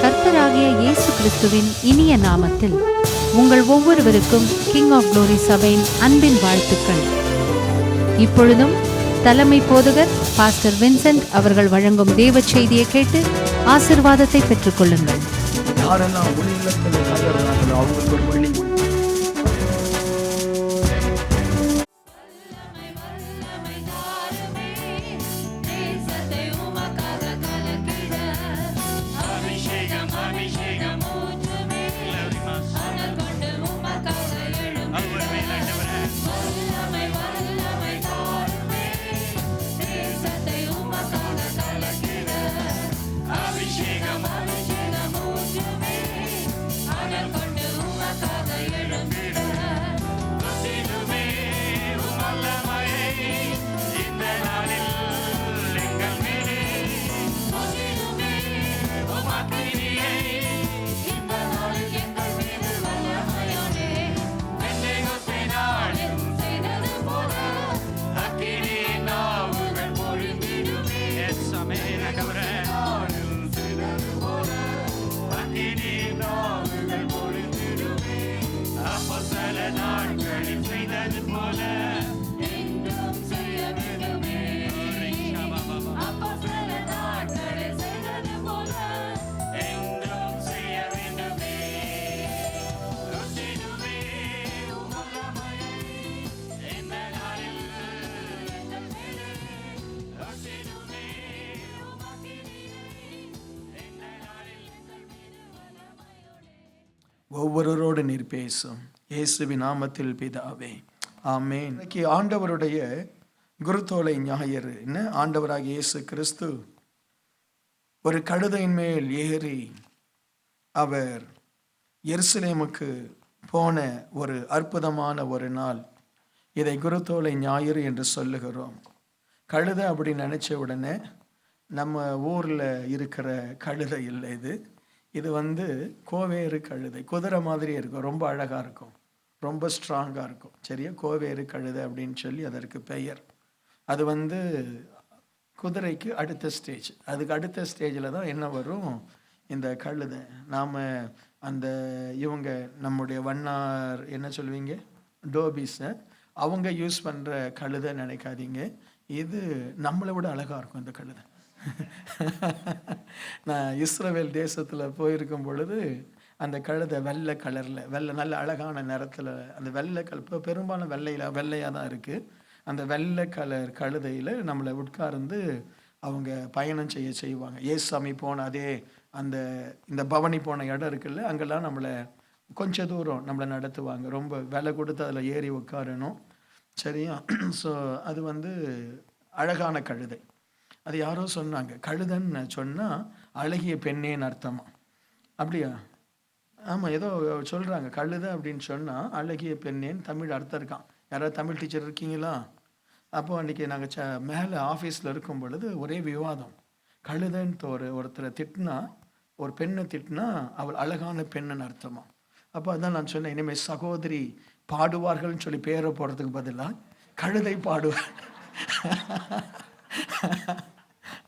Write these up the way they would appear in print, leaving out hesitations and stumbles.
கர்த்தராகிய இயேசு கிறிஸ்துவின் இனிய நாமத்தில் உங்கள் ஒவ்வொருவருக்கும் கிங் ஆஃப் குளோரி சபையின் அன்பின் வாழ்த்துக்கள். இப்பொழுதும் தலைமை போதகர் பாஸ்டர் வின்சென்ட் அவர்கள் வழங்கும் தேவ செய்தியை கேட்டு ஆசீர்வாதத்தை பெற்றுக் கொள்ளுங்கள். யாரெல்லாம் உள்ளத்தில் கதறாங்களோ அவங்களுக்கு ஒரு வழி உண்டு. ஒவ்வொருவரோடு நீர் பேசும் இயேசுவின் நாமத்தில் பிதாவே, ஆமென். இன்னைக்கு ஆண்டவருடைய குருத்தோலை ஞாயிறு. ஆண்டவராகிய இயேசு கிறிஸ்து ஒரு கழுதையின் மேல் ஏறி அவர் எருசலேமுக்கு போன ஒரு அற்புதமான ஒரு நாள். இதை குருத்தோலை ஞாயிறு என்று சொல்லுகிறோம். கழுதை அப்படி நினைச்ச உடனே நம்ம ஊரில் இருக்கிற கழுதை இல்லை, இது கோவேறு கழுதை. குதிரை மாதிரி இருக்கும், ரொம்ப அழகாக இருக்கும், ரொம்ப ஸ்ட்ராங்காக இருக்கும். சரியா, கோவேறு கழுதை அப்படின்னு சொல்லி அதற்கு பெயர். அது குதிரைக்கு அடுத்த ஸ்டேஜ். அதுக்கு அடுத்த ஸ்டேஜில் தான் என்ன வரும், இந்த கழுதை. நாம் அந்த இவங்க நம்முடைய வண்ணார் என்ன சொல்லுவீங்க, டோபிஸை அவங்க யூஸ் பண்ணுற கழுதை நினைக்காதீங்க. இது நம்மளை விட அழகாக இருக்கும் இந்த கழுதை. நான் இஸ்ரவேல் தேசத்தில் போயிருக்கும் பொழுது அந்த கழுதை வெள்ளை கலரில், நல்ல அழகான நிறத்தில், அந்த வெள்ளை இப்போ பெரும்பாலும் வெள்ளையாக தான் இருக்குது. அந்த வெள்ளை கலர் கழுதையில் நம்மளை உட்கார்ந்து அவங்க பயணம் செய்வாங்க. ஏசாமி போன அதே இந்த பவனி போன இடம் இருக்குல்ல, அங்கெல்லாம் நம்மளை கொஞ்சம் தூரம் நம்மளை நடத்துவாங்க. ரொம்ப விலை கொடுத்து அதில் ஏறி உட்காரணும். சரியா? ஸோ அது அழகான கழுதை. அது யாரோ சொன்னாங்க, கழுதன்னு சொன்னால் அழகிய பெண்ணேன்னு அர்த்தமா. அப்படியா? ஆமாம், ஏதோ சொல்கிறாங்க. கழுதை அப்படின்னு சொன்னால் அழகிய பெண்ணேன்னு தமிழ் அர்த்தம் இருக்கான். யாராவது தமிழ் டீச்சர் இருக்கீங்களா? அப்போது அன்றைக்கி நாங்கள் மேலே ஆஃபீஸில் இருக்கும் பொழுது ஒரே விவாதம். கழுதைன்னு ஒருத்தரை திட்டினா, ஒரு பெண்ணை திட்டினா அவள் அழகான பெண்ணுன்னு அர்த்தமா. அப்போ அதான் நான் சொன்னேன், இனிமேல் சகோதரி பாடுவார்கள்னு சொல்லி பேரை போடுறதுக்கு பதிலாக கழுதை பாடுவார்.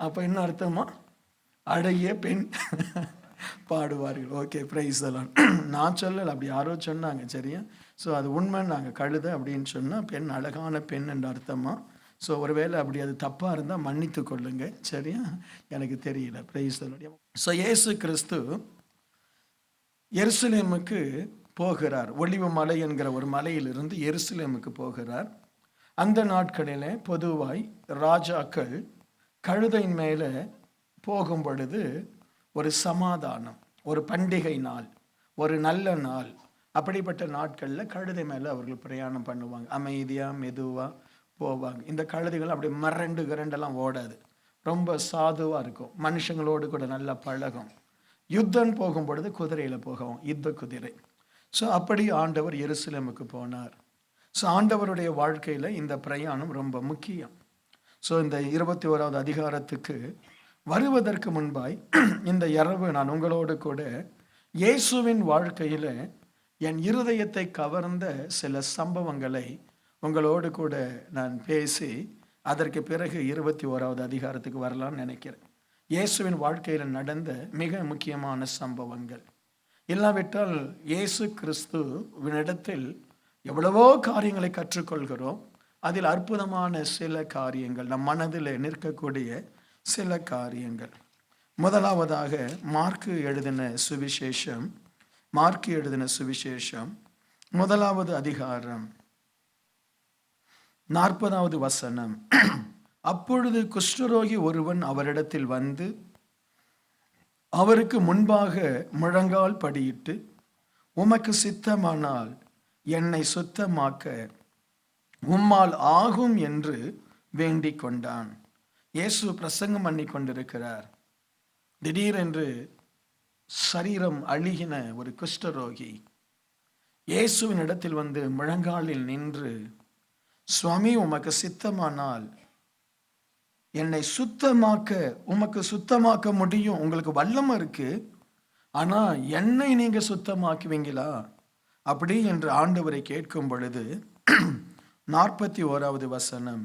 அப்போ என்ன அர்த்தமா, அழகிய பெண் பாடுவார்கள். ஓகே, பிரைஸ் எல்லாம் நான் சொல்லலை, அப்படி யாரோ சொன்னாங்க. சரியா? ஸோ அது உண்மைன்னாங்க. கழுதை அப்படின்னு சொன்னால் பெண், அழகான பெண் என்ற அர்த்தமா. ஸோ ஒருவேளை அப்படி அது தப்பாக இருந்தால் மன்னித்து கொள்ளுங்க. சரியா? எனக்கு தெரியல. பிரைஸ் எல்லாம். ஸோ இயேசு கிறிஸ்து எருசலேமுக்கு போகிறார். ஒலிவ மலை என்கிற ஒரு மலையிலிருந்து எருசலேமுக்கு போகிறார். அந்த நாட்களில் பொதுவாய் ராஜாக்கள் கழுதையின் மேலே போகும் பொழுது ஒரு சமாதானம், ஒரு பண்டிகை நாள், ஒரு நல்ல நாள், அப்படிப்பட்ட நாட்களில் கழுதை மேலே அவர்கள் பிரயாணம் பண்ணுவாங்க. அமைதியாக மெதுவாக போவாங்க. இந்த கழுதைகள் அப்படி கரண்டெல்லாம் ஓடாது, ரொம்ப சாதுவாக இருக்கும். மனுஷங்களோடு கூட நல்லா பழகும். யுத்தம் போகும் பொழுது குதிரையில் போகும், யுத்த குதிரை. ஸோ அப்படி ஆண்டவர் எருசலேமுக்கு போனார். ஸோ ஆண்டவருடைய வாழ்க்கையில் இந்த பிரயாணம் ரொம்ப முக்கியம். ஸோ இந்த 21வது அதிகாரத்துக்கு வருவதற்கு முன்பாய் இந்த இரவு நான் உங்களோடு கூட இயேசுவின் வாழ்க்கையில் என் இருதயத்தை கவர்ந்த சில சம்பவங்களை உங்களோடு கூட நான் பேசி அதற்கு பிறகு 21வது அதிகாரத்துக்கு வரலாம்னு நினைக்கிறேன். இயேசுவின் வாழ்க்கையில் நடந்த மிக முக்கியமான சம்பவங்கள். இல்லாவிட்டால் இயேசு கிறிஸ்துவினிடத்தில் எவ்வளவோ காரியங்களை கற்றுக்கொள்கிறோம். அதில் அற்புதமான சில காரியங்கள், நம் மனதில் நிற்கக்கூடிய சில காரியங்கள். முதலாவதாக மார்க்கு எழுதின சுவிசேஷம் 1வது அதிகாரம் 40வது வசனம். அப்பொழுது குஷ்டரோகி ஒருவன் அவரிடத்தில் வந்து அவருக்கு முன்பாக முழங்கால் படியிட்டு, உமக்கு சித்தமானால் என்னை சுத்தமாக்க உம்மால் ஆகும் என்று வேண்டிக் கொண்டான். இயேசு பிரசங்கம் பண்ணி கொண்டிருக்கிறார். திடீரென்று சரீரம் அழுகின ஒரு குஷ்டரோகி இயேசுவின் இடத்தில் வந்து முழங்காலில் நின்று, சுவாமி, உமக்கு சித்தமானால் என்னை உமக்கு சுத்தமாக்க முடியும், உங்களுக்கு வல்லமை இருக்கு, ஆனா என்னை நீங்க சுத்தமாக்குவீங்களா அப்படி என்று ஆண்டவரை கேட்கும் பொழுது 41வது வசனம்.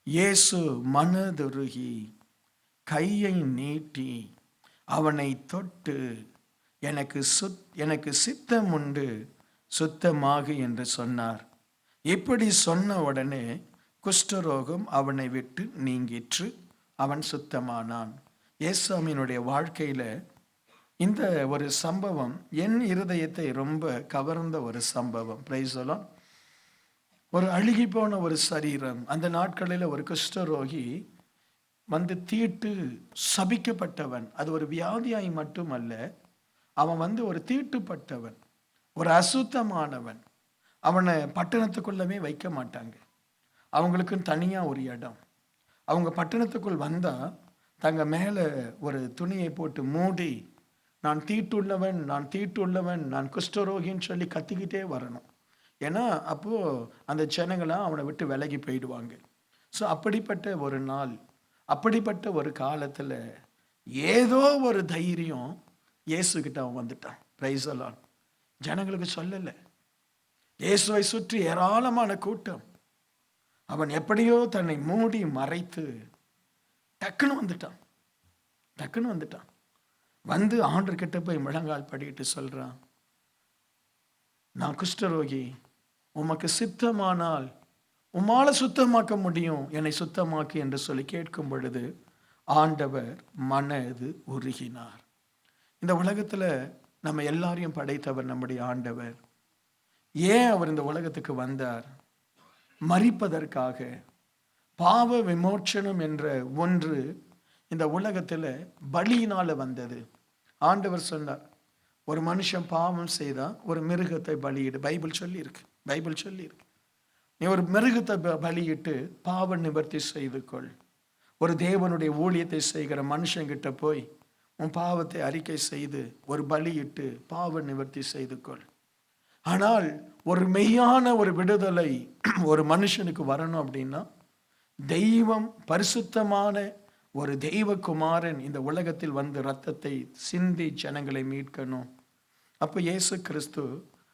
இயேசு மனதுருகி கையை நீட்டி அவனை தொட்டு, எனக்கு சித்தம் உண்டு, சுத்தமாகு என்று சொன்னார். இப்படி சொன்ன உடனே குஷ்டரோகம் அவனை விட்டு நீங்கிற்று, அவன் சுத்தமானான். இயேசுவினுடைய வாழ்க்கையில இந்த ஒரு சம்பவம் என் இருதயத்தை ரொம்ப கவர்ந்த ஒரு சம்பவம். Praise the Lord. ஒரு அழுகி போன ஒரு சரீரம். அந்த நாட்களில் ஒரு குஷ்டரோகி வந்து தீட்டு சபிக்கப்பட்டவன். அது ஒரு வியாதியாய் மட்டுமல்ல, அவன் ஒரு தீட்டுப்பட்டவன், ஒரு அசுத்தமானவன். அவனை பட்டணத்துக்குள்ளவே வைக்க மாட்டாங்க. அவங்களுக்கு தனியா ஒரு இடம். அவங்க பட்டணத்துக்குள் வந்தா தங்க மேல ஒரு துணியை போட்டு மூடி, நான் தீட்டுள்ளவன், நான் குஷ்டரோகின்னு சொல்லி கத்திக்கிட்டே வரணும். ஏன்னா அப்போ அந்த ஜனங்களாம் அவனை விட்டு விலகி போயிடுவாங்க. ஸோ அப்படிப்பட்ட ஒரு நாள், அப்படிப்பட்ட ஒரு காலத்துல ஏதோ ஒரு தைரியம் இயேசுகிட்ட அவன் வந்துட்டான். Praise the Lord. ஜனங்களுக்கு சொல்லலை. இயேசுவை சுற்றி ஏராளமான கூட்டம். அவன் எப்படியோ தன்னை மூடி மறைத்து டக்குன்னு வந்துட்டான். வந்து ஆண்டவர் கிட்ட போய் முழங்கால் படிட்டு சொல்றான், நான் குஷ்டரோகி, உமக்கு சித்தமானால் உம்மால சுத்தமாக்க முடியும், என்னை சுத்தமாக்கு என்று சொல்லி கேட்கும் பொழுது ஆண்டவர் மனது உருகினார். இந்த உலகத்துல நம்ம எல்லாரையும் படைத்தவர் நம்முடைய ஆண்டவர். ஏன் அவர் இந்த உலகத்துக்கு வந்தார்? மரிப்பதற்காக. பாவ விமோச்சனம் என்ற ஒன்று இந்த உலகத்துல பலியினால வந்தது. ஆண்டவர் சொன்னார், ஒரு மனுஷன் பாவம் செய்தா ஒரு மிருகத்தை பலியிடு. பைபிள் சொல்லியிருக்கு. நீ ஒரு மிருகத்தை பலியிட்டு பாவ நிவர்த்தி செய்து கொள். ஒரு தேவனுடைய ஊழியத்தை செய்கிற மனுஷங்கிட்ட போய் உன் பாவத்தை அறிக்கை செய்து ஒரு பலியிட்டு பாவ நிவர்த்தி செய்து கொள். ஆனால் ஒரு மெய்யான ஒரு விடுதலை ஒரு மனுஷனுக்கு வரணும் அப்படின்னா, தெய்வம், பரிசுத்தமான ஒரு தெய்வகுமாரன் இந்த உலகத்தில் வந்து இரத்தத்தை சிந்தி ஜனங்களை மீட்கணும். அப்போ இயேசு கிறிஸ்து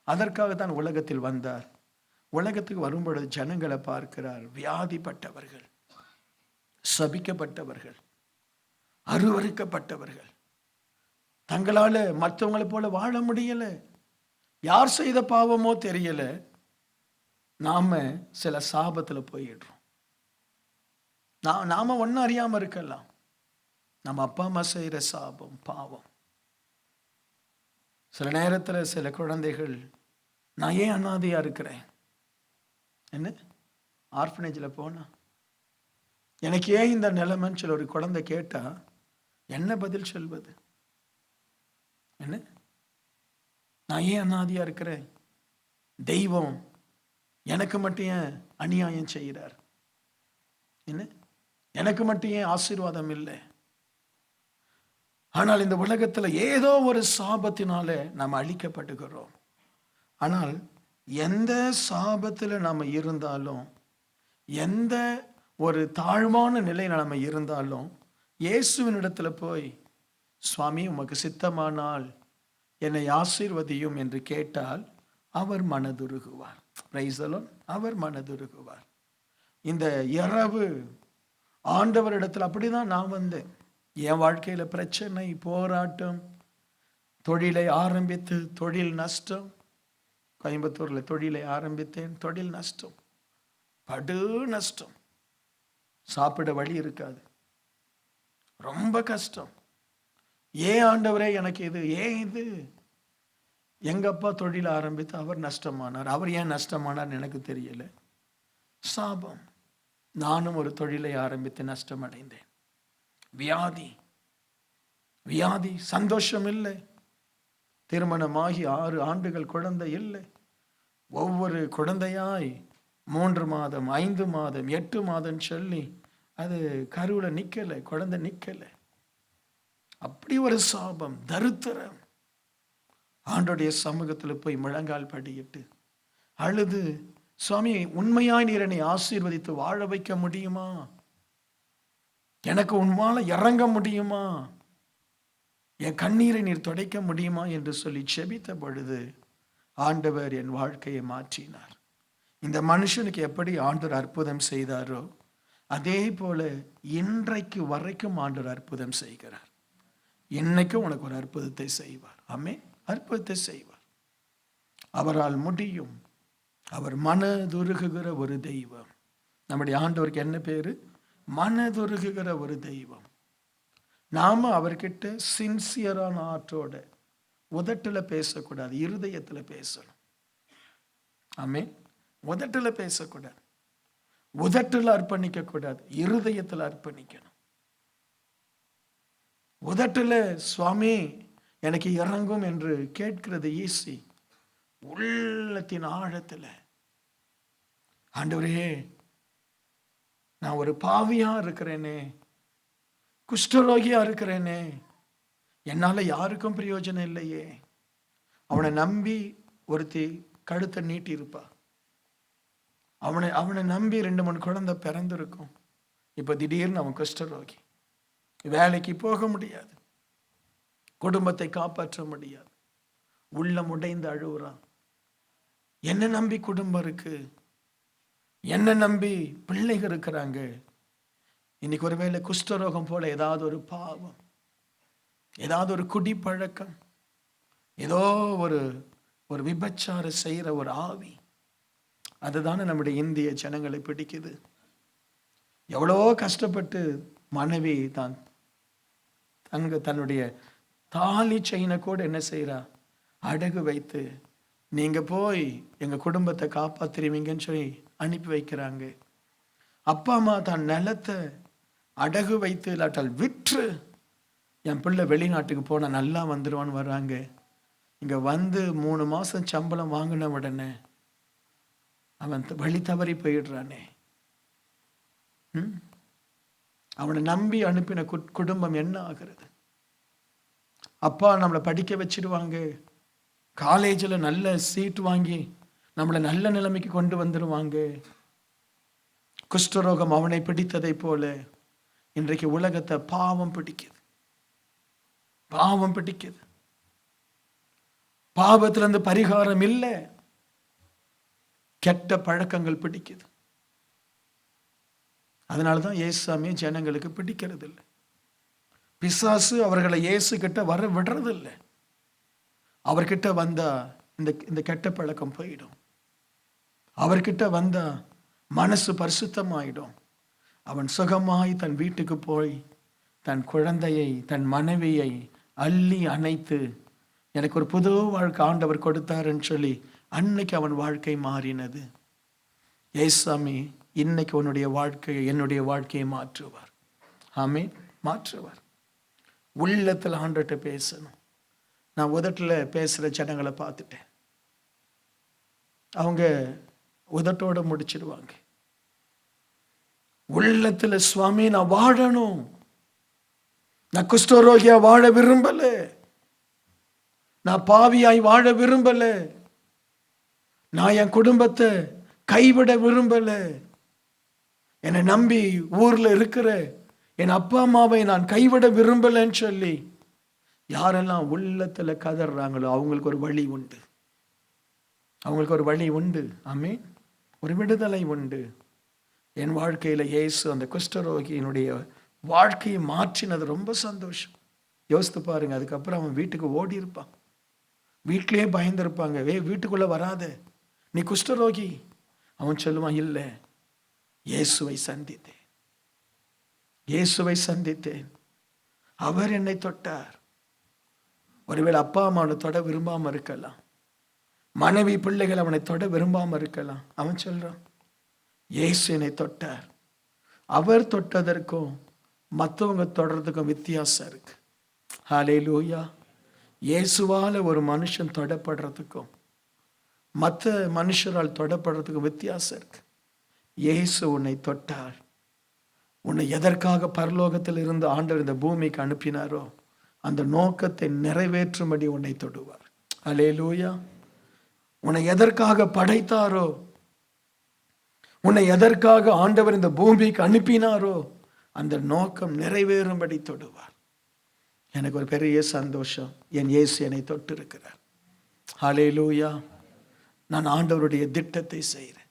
அதற்காக தான் உலகத்தில் வந்தார். உலகத்துக்கு வரும்பொழுது ஜனங்களை பார்க்கிறார். வியாதிப்பட்டவர்கள், சபிக்கப்பட்டவர்கள், அருவருக்கப்பட்டவர்கள், தங்களால மற்றவங்களை போல வாழ முடியல. யார் செய்த பாவமோ தெரியல, நாம சில சாபத்துல போயிடுறோம். நாம ஒன்னும் அறியாம இருக்கலாம். நம்ம அப்பா அம்மா செய்யற சாபம், பாவம். சில நேரத்துல சில குழந்தைகள், நான் ஏன் அனாதையா இருக்கிறேன், என்ன ஆர்ஃபனேஜில் போனா எனக்கு ஏன் இந்த நிலைமைன்னு சொல்ல ஒரு குழந்தை கேட்டா என்ன பதில் சொல்வது? என்ன, நான் ஏன் அனாதையா இருக்கிறேன், தெய்வம் எனக்கு மட்டும் ஏன் அநியாயம் செய்கிறார், என்ன எனக்கு மட்டும் ஏன் ஆசீர்வாதம் இல்லை? ஆனால் இந்த உலகத்துல ஏதோ ஒரு சாபத்தினால நாம் அழிக்கப்பட்டுகிறோம். ஆனால் எந்த சாபத்துல நாம இருந்தாலும், எந்த ஒரு தாழ்வான நிலையில நாம இருந்தாலும், இயேசுவின் இடத்துல போய், சுவாமி உமக்கு சித்தமானால் என்னை ஆசீர்வதியும் என்று கேட்டால் அவர் மனதுருகுவார். Praise the Lord. அவர் மனதுருகுவார். இந்த இரவு ஆண்டவரிடத்தில் அப்படிதான் நான் வந்தேன். என் வாழ்க்கையில பிரச்சனை, போராட்டம், தொழிலை ஆரம்பித்து தொழில் நஷ்டம். கோயம்புத்தூர்ல தொழிலை ஆரம்பித்தேன், தொழில் நஷ்டம், படு நஷ்டம். சாப்பிட வழி இருக்காது, ரொம்ப கஷ்டம். ஏன் ஆண்டவரே எனக்கு இது, ஏன் இது? எங்க அப்பா தொழில் ஆரம்பித்து அவர் நஷ்டமானார். அவர் ஏன் நஷ்டமானார் எனக்கு தெரியல. சாபம். நானும் ஒரு தொழிலை ஆரம்பித்து நஷ்டம் அடைந்தேன். வியாதி, வியாதி, சந்தோஷம் இல்லை. திருமணமாகி 6 ஆண்டுகள் குழந்தை இல்லை. ஒவ்வொரு குழந்தையாய் 3 மாதம், 5 மாதம், 8 மாதம் சொல்லி அது கருவுல நிக்கல, குழந்தை நிக்கல. அப்படி ஒரு சாபம், தரித்திரம். ஆண்டோடைய சமூகத்தில் போய் முழங்கால் படியிட்டு அழுது, சுவாமி உண்மையாய் நீர் என்னை ஆசீர்வதித்து வாழ வைக்க முடியுமா? எனக்கு உன்மால இறங்க முடியுமா? என் கண்ணீரை நீர் துடைக்க முடியுமா என்று சொல்லி செபித்த பொழுது ஆண்டவர் என் வாழ்க்கையை மாற்றினார். இந்த மனுஷனுக்கு எப்படி ஆண்டவர் அற்புதம் செய்தாரோ அதே போல இன்றைக்கு வரைக்கும் ஆண்டவர் அற்புதம் செய்கிறார். இன்னைக்கும் உனக்கு ஒரு அற்புதத்தை செய்வார். ஆமென். அற்புதத்தை செய்வார். அவரால் முடியும். அவர் மனதுருகுகிற ஒரு தெய்வம். நம்முடைய ஆண்டவருக்கு என்ன பேரு? மனதுருகுகிற ஒரு தெய்வம். நாம அவர்கிட்ட சின்சியரான ஆற்றோட உதட்டுல பேசக்கூடாது, இருதயத்துல பேசணும். ஆமென். உதட்டுல பேசக்கூடாது, உதட்டுல அர்ப்பணிக்க கூடாது, இருதயத்துல அர்ப்பணிக்கணும். உதட்டுல சுவாமி எனக்கு இறங்கும் என்று கேட்கிறது ஈஸி. உள்ளத்தின் ஆழத்துல ஆண்டவரே நான் ஒரு பாவியா இருக்கிறேனே, குஷ்டரோகியா இருக்கிறேனே, என்னால யாருக்கும் பிரயோஜனம் இல்லையே. அவனை நம்பி ஒருத்தி கழுத்தை நீட்டி இருப்பா. அவனை நம்பி 2-3 குழந்தை பிறந்திருக்கும். இப்ப திடீர்னு அவன் குஷ்டரோகி, வேலைக்கு போக முடியாது, குடும்பத்தை காப்பாற்ற முடியாது, உள்ளம் உடைந்து அழுகுறான். என்ன நம்பி குடும்பம் இருக்கு, என்ன நம்பி பிள்ளைகள் இருக்கிறாங்க. இன்னைக்கு ஒருவேளை குஷ்டரோகம் போல ஏதாவது ஒரு பாவம், ஏதாவது ஒரு குடிப்பழக்கம், ஏதோ ஒரு விபச்சார செய்யற ஒரு ஆவி, அதுதானே நம்முடைய இந்திய ஜனங்களை பிடிக்குது. எவ்வளோ கஷ்டப்பட்டு மனைவி தான் தன்னுடைய தாலி செயினை கூட என்ன செய்யறா, அடகு வைத்து நீங்க போய் எங்க குடும்பத்தை காப்பாத்துருவீங்கன்னு சொல்லி அனுப்பி வைக்கிறாங்க. அப்பா அம்மா தான் நிலத்தை அடகு வைத்து இல்லாட்டால் விற்று என் பிள்ளை வெளிநாட்டுக்கு போனா நல்லா வந்துடுவான்னு வர்றாங்க. இங்க வந்து 3 மாசம் சம்பளம் வாங்கின உடனே அவன் வழி தவறி போயிடுறானே. அவனை நம்பி அனுப்பின குடும்பம் என்ன ஆகிறது? அப்பா நம்மளை படிக்க வச்சிடுவாங்க, காலேஜில் நல்ல சீட் வாங்கி நம்மளை நல்ல நிலைமைக்கு கொண்டு வந்துடுவாங்க. குஷ்டரோகம் அவனை பிடித்ததை போல இன்றைக்கு உலகத்தை பாவம் பிடிக்குது. பாவம் பிடிக்குது. பாவத்துல இருந்து பரிகாரம் இல்லை. கெட்ட பழக்கங்கள் பிடிக்குது. அதனாலதான் இயேசுமே ஜனங்களுக்கு பிடிக்கிறது இல்லை. பிசாசு அவர்களை இயேசு கிட்ட வர விடுறது இல்லை. அவர்கிட்ட வந்தா இந்த கெட்ட பழக்கம் போயிடும். அவர்கிட்ட வந்தா மனசு பரிசுத்தமாயிடும். அவன் சுகமாய் தன் வீட்டுக்கு போய் தன் குழந்தையை தன் மனைவியை அள்ளி அணைத்து எனக்கு ஒரு புது வாழ்க்கை ஆண்டவர் கொடுத்தாருன்னு சொல்லி அன்னைக்கு அவன் வாழ்க்கை மாறினது. ஏசாமி இன்னைக்கு உன்னுடைய வாழ்க்கையை என்னுடைய வாழ்க்கையை மாற்றுவார். ஆமென். மாற்றுவார். உள்ளத்தில் ஆண்டவர்கிட்ட பேசணும். நான் உதட்டில் பேசுகிற ஜனங்களை பார்த்துட்டேன். அவங்க உதட்டோட முடிச்சிடுவாங்க. உள்ளத்தில் சுவாமி நான் வாழணும், நான் குஷ்டரோகியா வாழ விரும்பல, நான் பாவியாய் வாழ விரும்பல, நான் என் குடும்பத்தை கைவிட விரும்பல, என்னை நம்பி ஊர்ல இருக்கிற என் அப்பா அம்மாவை நான் கைவிட விரும்பலன்னு சொல்லி யாரெல்லாம் உள்ளத்துல கதறாங்களோ அவங்களுக்கு ஒரு வழி உண்டு. அவங்களுக்கு ஒரு வழி உண்டு. ஆமென். ஒரு விடுதலை உண்டு. என் வாழ்க்கையில் இயேசு அந்த குஷ்டரோகியினுடைய வாழ்க்கையை மாற்றினது ரொம்ப சந்தோஷம். யோசித்து பாருங்க. அதுக்கப்புறம் அவன் வீட்டுக்கு ஓடி இருப்பான். வீட்டிலேயே பயந்துருப்பாங்க, வீட்டுக்குள்ளே வராத, நீ குஷ்டரோகி. அவன் சொல்லுவான், இல்லை, இயேசுவை சந்தித்தேன், இயேசுவை சந்தித்தேன், அவர் என்னை தொட்டார். ஒருவேளை அப்பா அம்மா அவனை தொட விரும்பாம இருக்கலாம், மனைவி பிள்ளைகள் அவனை தொட விரும்பாம இருக்கலாம். அவன் சொல்றான், இயேசு என்னை தொட்டார். அவர் தொட்டதற்கும் மற்றவங்க தொடர்றதுக்கும் வித்தியாசம் இருக்கு. ஹல்லேலூயா. இயேசுவால ஒரு மனுஷன் தொடப்படுறதுக்கும் மற்ற மனுஷரால் தொடப்படுறதுக்கும் வித்தியாசம் இருக்கு. இயேசு உன்னை தொட்டார். உன்னை எதற்காக பரலோகத்தில் இருந்து ஆண்டவர் இந்த பூமிக்கு அனுப்பினாரோ அந்த நோக்கத்தை நிறைவேற்றும்படி உன்னை தொடுவார். ஹல்லேலூயா. உன்னை எதற்காக படைத்தாரோ, உன்னை எதற்காக ஆண்டவர் இந்த பூமிக்கு அனுப்பினாரோ அந்த நோக்கம் நிறைவேறும்படி தொடுவார். எனக்கு ஒரு பெரிய சந்தோஷம், என் இயேசு என்னை தொட்டு இருக்கிறார். ஹல்லேலூயா. நான் ஆண்டவருடைய திட்டத்தை செய்கிறேன்.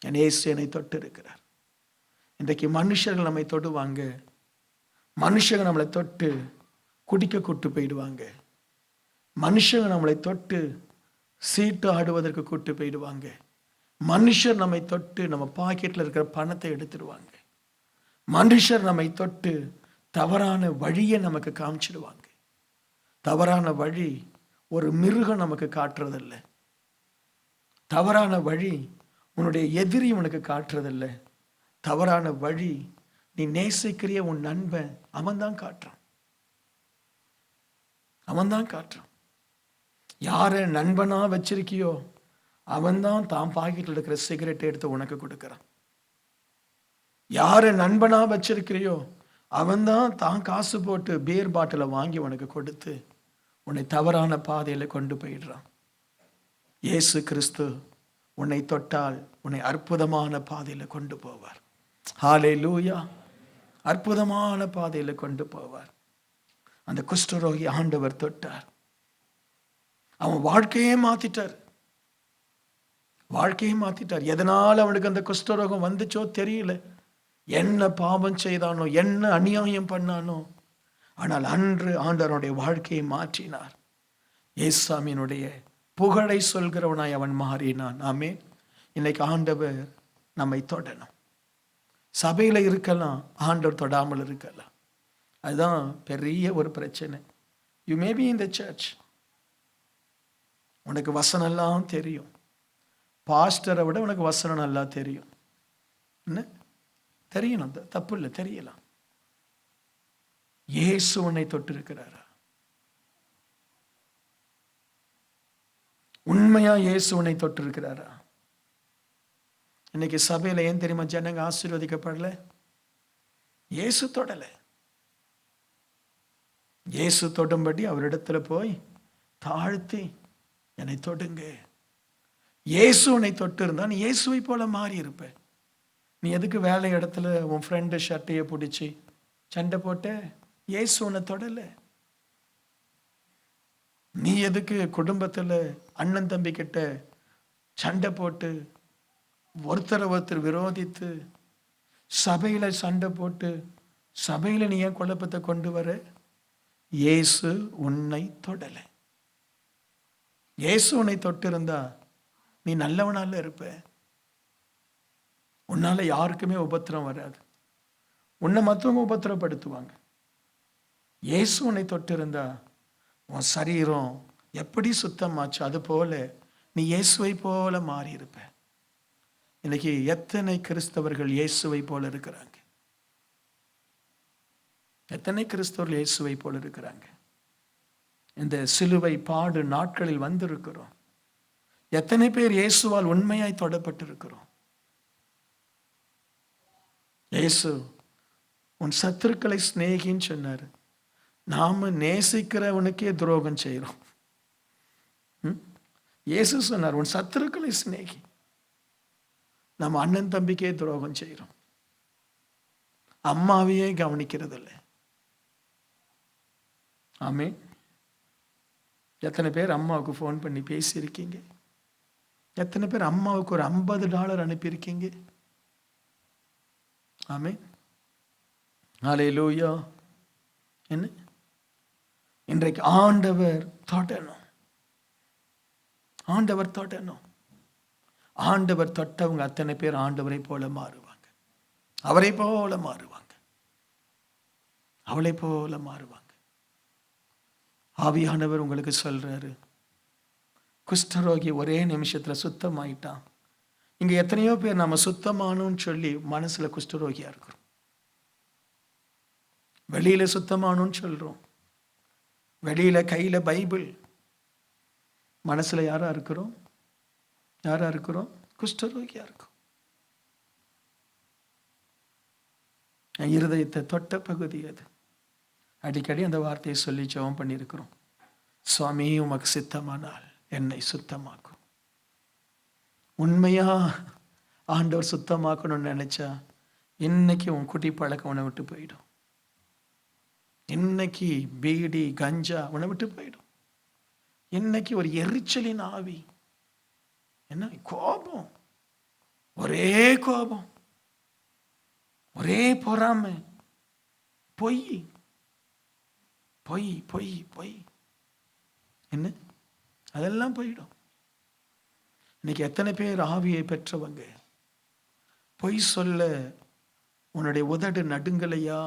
என் இயேசு என்னை தொட்டு இருக்கிறார். இன்றைக்கு மனுஷர்கள் நம்மை தொடுவாங்க, மனுஷங்க நம்மளை தொட்டு குடிக்க கூட்டு போயிடுவாங்க, மனுஷங்க நம்மளை தொட்டு சீட்டு ஆடுவதற்கு கூட்டு போயிடுவாங்க, மனுஷர் நம்மை தொட்டு நம்ம பாக்கெட்டில் இருக்கிற பணத்தை எடுத்துடுவாங்க, மனுஷர் நம்மை தொட்டு தவறான வழியை நமக்கு காமிச்சிடுவாங்க. தவறான வழி ஒரு மிருகம் நமக்கு காட்டுறதில்ல, தவறான வழி உன்னுடைய எதிரி உனக்கு காட்டுறதில்ல, தவறான வழி நீ நேசிக்கிறிய உன் நண்பன் அவன்தான் காட்டுறான், அவன்தான் காட்டுறான். யாரை நண்பனா வச்சிருக்கியோ அவன்தான் தான் பாக்கெட்டில் இருக்கிற சிகரெட்டை எடுத்து உனக்கு கொடுக்குறான். யாரை நண்பனா வச்சிருக்கிறியோ அவன்தான் தான் காசு போட்டு பியர் பாட்டிலை வாங்கி உனக்கு கொடுத்து உன்னை தவறான பாதையில் கொண்டு போயிடுறான். இயேசு கிறிஸ்து உன்னை தொட்டால் உன்னை அற்புதமான பாதையில் கொண்டு போவார். ஹல்லேலூயா. அற்புதமான பாதையில் கொண்டு போவார். அந்த குஷ்டரோகி ஆண்டவர் தொட்டார். அவன் வாழ்க்கையே மாத்திட்டார், வாழ்க்கையை மாத்திட்டார். எதனால் அவனுக்கு அந்த குஷ்டரோகம் வந்துச்சோ தெரியல, என்ன பாவம் செய்தானோ, என்ன அநியாயம் பண்ணானோ, ஆனால் அன்று ஆண்டவனுடைய வாழ்க்கையை மாற்றினார். இயேசுவினுடைய புகழை சொல்கிறவனாய் அவன் மாறினான். ஆமென். இன்னைக்கு ஆண்டவர் நம்மை தொடணும். சபையில் இருக்கலாம், ஆண்டவர் தொடாமல் இருக்கலாம். அதுதான் பெரிய ஒரு பிரச்சனை. You may be in the church, உனக்கு வசனம் எல்லாம் தெரியும், பாஸ்டரை விட உனக்கு வசனம் நல்லா தெரியும். என்ன தெரியணும், தப்பு இல்லை, தெரியலாம். இயேசு உன்னை தொட்டு இருக்கிறாரா? உண்மையா இயேசு உன்னை தொட்டு இருக்கிறாரா? இன்னைக்கு சபையில ஏன் தெரியுமா ஜனங்க ஆசீர்வதிக்கப்படல? இயேசு தொடல. இயேசு தொடும்படி அவரிடத்துல போய் தாழ்த்தி என்னை தொடுங்க. இயேசு உன்னை தொட்டு இருந்தா நீ இயேசுவை போல மாறி இருப்ப. நீ எதுக்கு வேலை இடத்துல உன் ஃப்ரெண்டு ஷர்ட்டையை பிடிச்சி சண்டை போட்ட? இயேசு உன்னை தொடல. நீ எதுக்கு குடும்பத்தில் அண்ணன் தம்பி கிட்ட சண்டை போட்டு ஒருத்தரை ஒருத்தர் விரோதித்து சபையில சண்டை போட்டு சபையில நீ ஏன் குழப்பத்தை கொண்டு வர? இயேசு உன்னை தொடல. இயேசு உன்னை தொட்டு இருந்தா நீ நல்லவனால இருப்ப. உன்னால யாருக்குமே உபத்திரம் வராது, உன்னை மற்றவங்க உபத்திரப்படுத்துவாங்க. இயேசு உன்னை தொட்டு இருந்தா உன் சரீரம் எப்படி சுத்தமாச்சு அது போல நீ இயேசுவை போல மாறி இருப்ப. இன்னைக்கு எத்தனை கிறிஸ்தவர்கள் இயேசுவை போல இருக்கிறாங்க? எத்தனை கிறிஸ்தவர்கள் இயேசுவை போல இருக்கிறாங்க? இந்த சிலுவை பாடு நாட்களில் வந்திருக்கிறோம். எத்தனை பேர் இயேசுவால் உண்மையாய் தொடப்பட்டிருக்கிறோம்? இயேசு உன் சத்துருக்களை சிநேகின்னு சொன்னார். நாம நேசிக்கிறவனுக்கே துரோகம் செய்யறோம். இயேசு சொன்னார் உன் சத்துருக்களை சிநேகி. நம்ம அண்ணன் தம்பிக்கே துரோகம் செய்யறோம், அம்மாவையே கவனிக்கிறது இல்லை. ஆமென். எத்தனை பேர் அம்மாவுக்கு ஃபோன் பண்ணி பேசியிருக்கீங்க? எத்தனை பேர் அம்மாவுக்கு ஒரு $50 அனுப்பியிருக்கீங்க? ஆமென். ஹல்லேலூயா. என்ன இன்றைக்கு ஆண்டவர் தொடணும். ஆண்டவர் தொடணும். ஆண்டவர் தொட்டவங்க அத்தனை பேர் ஆண்டவரை போல மாறுவாங்க. அவரை போல மாறுவாங்க. அவளை போல மாறுவாங்க. ஆவியானவர் உங்களுக்கு சொல்றாரு, குஷ்டரோகி ஒரே நிமிஷத்துல சுத்தமாயிட்டான். இங்க எத்தனையோ பேர் நம்ம சுத்தமானோன்னு சொல்லி மனசுல குஷ்டரோகியா இருக்கிறோம். வெளியில சுத்தமானோன்னு சொல்றோம். வெளியில கையில பைபிள், மனசுல யாரா இருக்கிறோம்? யாரா இருக்கிறோம்? குஷ்டரோகியா இருக்கும். இருதயத்தை தொட்ட பகுதி அது. அடிக்கடி அந்த வார்த்தையை சொல்லி ஜெபம் பண்ணியிருக்கிறோம். சுவாமி உமக்கு சித்தமானால் என்னை சுத்தமாக்கும். உண்மையா ஆண்டவர் சுத்தமாக்கணும்னு நினைச்சா இன்னைக்கு உன் குட்டி பழக்கம் உன்னை விட்டு போயிடும். இன்னைக்கு பீடி கஞ்சா உன்னை விட்டு போயிடும். இன்னைக்கு ஒரு எரிச்சலின் ஆவி, என்ன கோபம், ஒரே கோபம், ஒரே பொறாமை, பொய் பொய் பொய் பொய், என்ன அதெல்லாம் போயிடும். இன்னைக்கு எத்தனை பேர் ஆவியை பெற்றவங்க? பொய் சொல்ல உன்னுடைய உதடு நடுங்கலையா?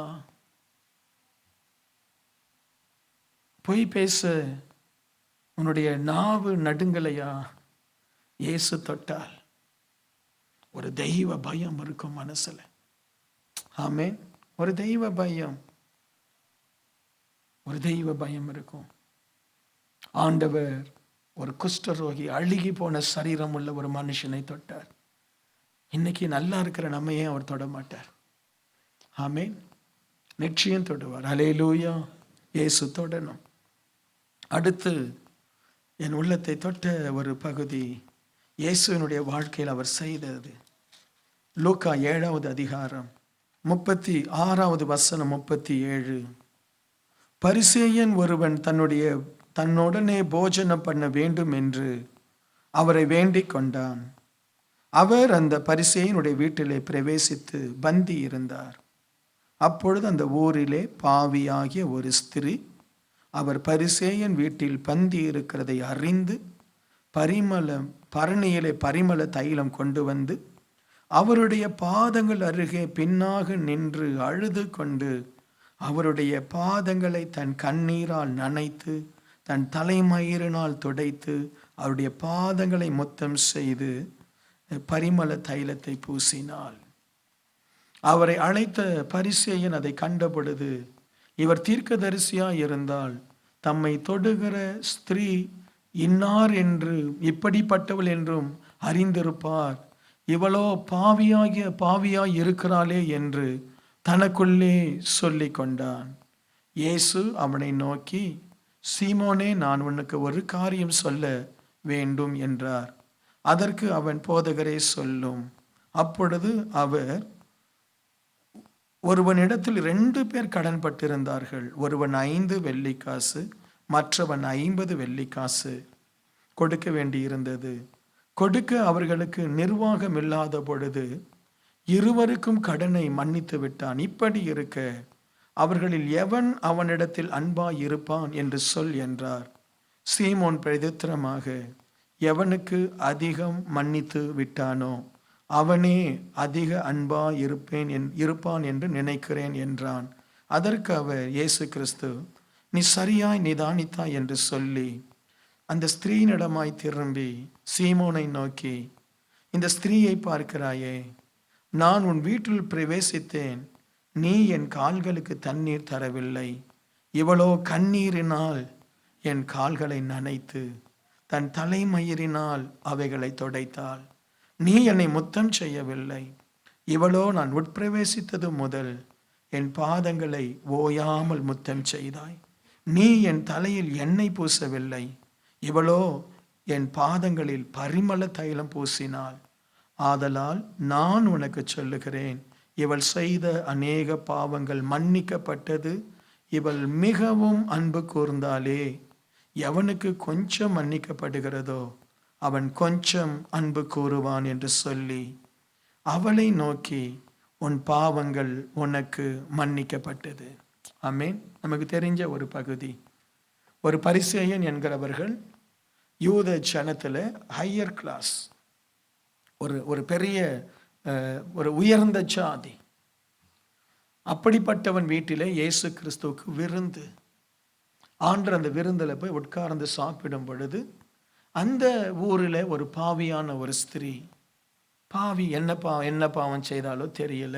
பொய் பேச உன்னுடைய நாவு நடுங்கலையா? இயேசு தொட்டால் ஒரு தெய்வ பயம் இருக்கும் மனசுல. ஆமென். ஒரு தெய்வ பயம், ஒரு தெய்வ பயம் இருக்கும். ஆண்டவர் ஒரு குஷ்டரோகி, அழுகி போன சரீரம் உள்ள ஒரு மனுஷனை தொட்டார். இன்னைக்கு நல்லா இருக்கிற நம்ம ஏன் அவர் தொட மாட்டார்? ஆமென். நிச்சயம் தொடுவார். ஹல்லேலூயா. இயேசு தொடணும். அடுத்து என் உள்ளத்தை தொட்ட ஒரு பகுதி இயேசுவினுடைய வாழ்க்கையில் அவர் செய்தது. லூக்கா 7வது அதிகாரம் 36வது வசனம் 37. பரிசேயன் ஒருவன் தன்னுடனே போஜனம் பண்ண வேண்டும் என்று அவரை வேண்டிக் கொண்டான். அவர் அந்த பரிசேயனுடைய வீட்டிலே பிரவேசித்து பந்தி இருந்தார். அப்பொழுது அந்த ஊரிலே பாவியாகிய ஒரு ஸ்திரீ அவர் பரிசேயன் வீட்டில் பந்தி இருக்கிறதை அறிந்து பரணியிலே பரிமள தைலம் கொண்டு வந்து அவருடைய பாதங்கள் அருகே பின்னாக நின்று அழுது கொண்டு அவருடைய பாதங்களை தன் கண்ணீரால் நனைத்து தன் தலைமயிரினால் துடைத்து அவருடைய பாதங்களை முத்தம் செய்து பரிமள தைலத்தை பூசினாள். அவரை அழைத்த பரிசேயன் அதை கண்டபொழுது, இவர் தீர்க்கதரிசியாய் இருந்தால் தம்மை தொடுகிற ஸ்திரீ இன்னார் என்று இப்படிப்பட்டவள் என்றும் அறிந்திருப்பார். இவளோ பாவியாய் இருக்கிறாளே என்று தனக்குள்ளே சொல்லி கொண்டான். இயேசு அவனை நோக்கி, சீமோனே, நான் உனக்கு ஒரு காரியம் சொல்ல வேண்டும் என்றார். அதற்கு அவன், போதகரே சொல்லும். அப்பொழுது அவர், ஒருவனிடத்தில் 2 பேர் கடன் பட்டிருந்தார்கள். ஒருவன் 5 வெள்ளிக்காசு, மற்றவன் 50 வெள்ளிக்காசு கொடுக்க வேண்டியிருந்தது. கொடுக்க அவர்களுக்கு நிர்வாகம் இல்லாத பொழுது இருவருக்கும் கடனை மன்னித்து விட்டான். இப்படி இருக்க அவர்களில் எவன் அவனிடத்தில் அன்பாய் இருப்பான் என்று சொல் என்றார். சீமோன் பிரதித்திரமாக, எவனுக்கு அதிகம் மன்னித்து விட்டானோ அவனே அதிக அன்பாய் இருப்பான் என்று நினைக்கிறேன் என்றான். அதற்கு அவர், இயேசு கிறிஸ்து, நீ சரியாய் நிதானித்தாய் என்று சொல்லி அந்த ஸ்திரீனிடமாய் திரும்பி சீமோனை நோக்கி, இந்த ஸ்திரீயை பார்க்கிறாயே, நான் உன் வீட்டில் பிரவேசித்தேன், நீ என் கால்களுக்கு தண்ணீர் தரவில்லை. இவளோ கண்ணீரினால் என் கால்களை நனைத்து தன் தலைமயிரினால் அவைகளை துடைத்தாள். நீ என்னை முத்தம் செய்யவில்லை. இவளோ நான் உட்பிரவேசித்தது முதல் என் பாதங்களை ஓயாமல் முத்தம் செய்தாய். நீ என் தலையில் எண்ணெய் பூசவில்லை. இவளோ என் பாதங்களில் பரிமள தைலம் பூசினாள். ஆதலால் நான் உனக்கு சொல்லுகிறேன், இவள் செய்த அநேக பாவங்கள் மன்னிக்கப்பட்டது. இவள் மிகவும் அன்பு கூர்ந்தாளே. எவனுக்கு கொஞ்சம் மன்னிக்கப்படுகிறதோ அவன் கொஞ்சம் அன்பு கூறுவான் என்று சொல்லி அவளை நோக்கி, உன் பாவங்கள் உனக்கு மன்னிக்கப்பட்டது. ஆமென். நமக்கு தெரிஞ்ச ஒரு பகுதி. ஒரு பரிசேயன் என்கிறவர்கள் யூத ஜனத்தில் ஹையர் கிளாஸ், ஒரு பெரிய ஒரு உயர்ந்த ஜாதி. அப்படிப்பட்டவன் வீட்டிலே இயேசு கிறிஸ்துவுக்கு விருந்து. ஆண்டவர் அந்த விருந்தில் போய் உட்கார்ந்து சாப்பிடும் பொழுது அந்த ஊரில் ஒரு பாவியான ஒரு ஸ்திரீ, பாவி, என்ன பாவம் செய்தாலோ தெரியல.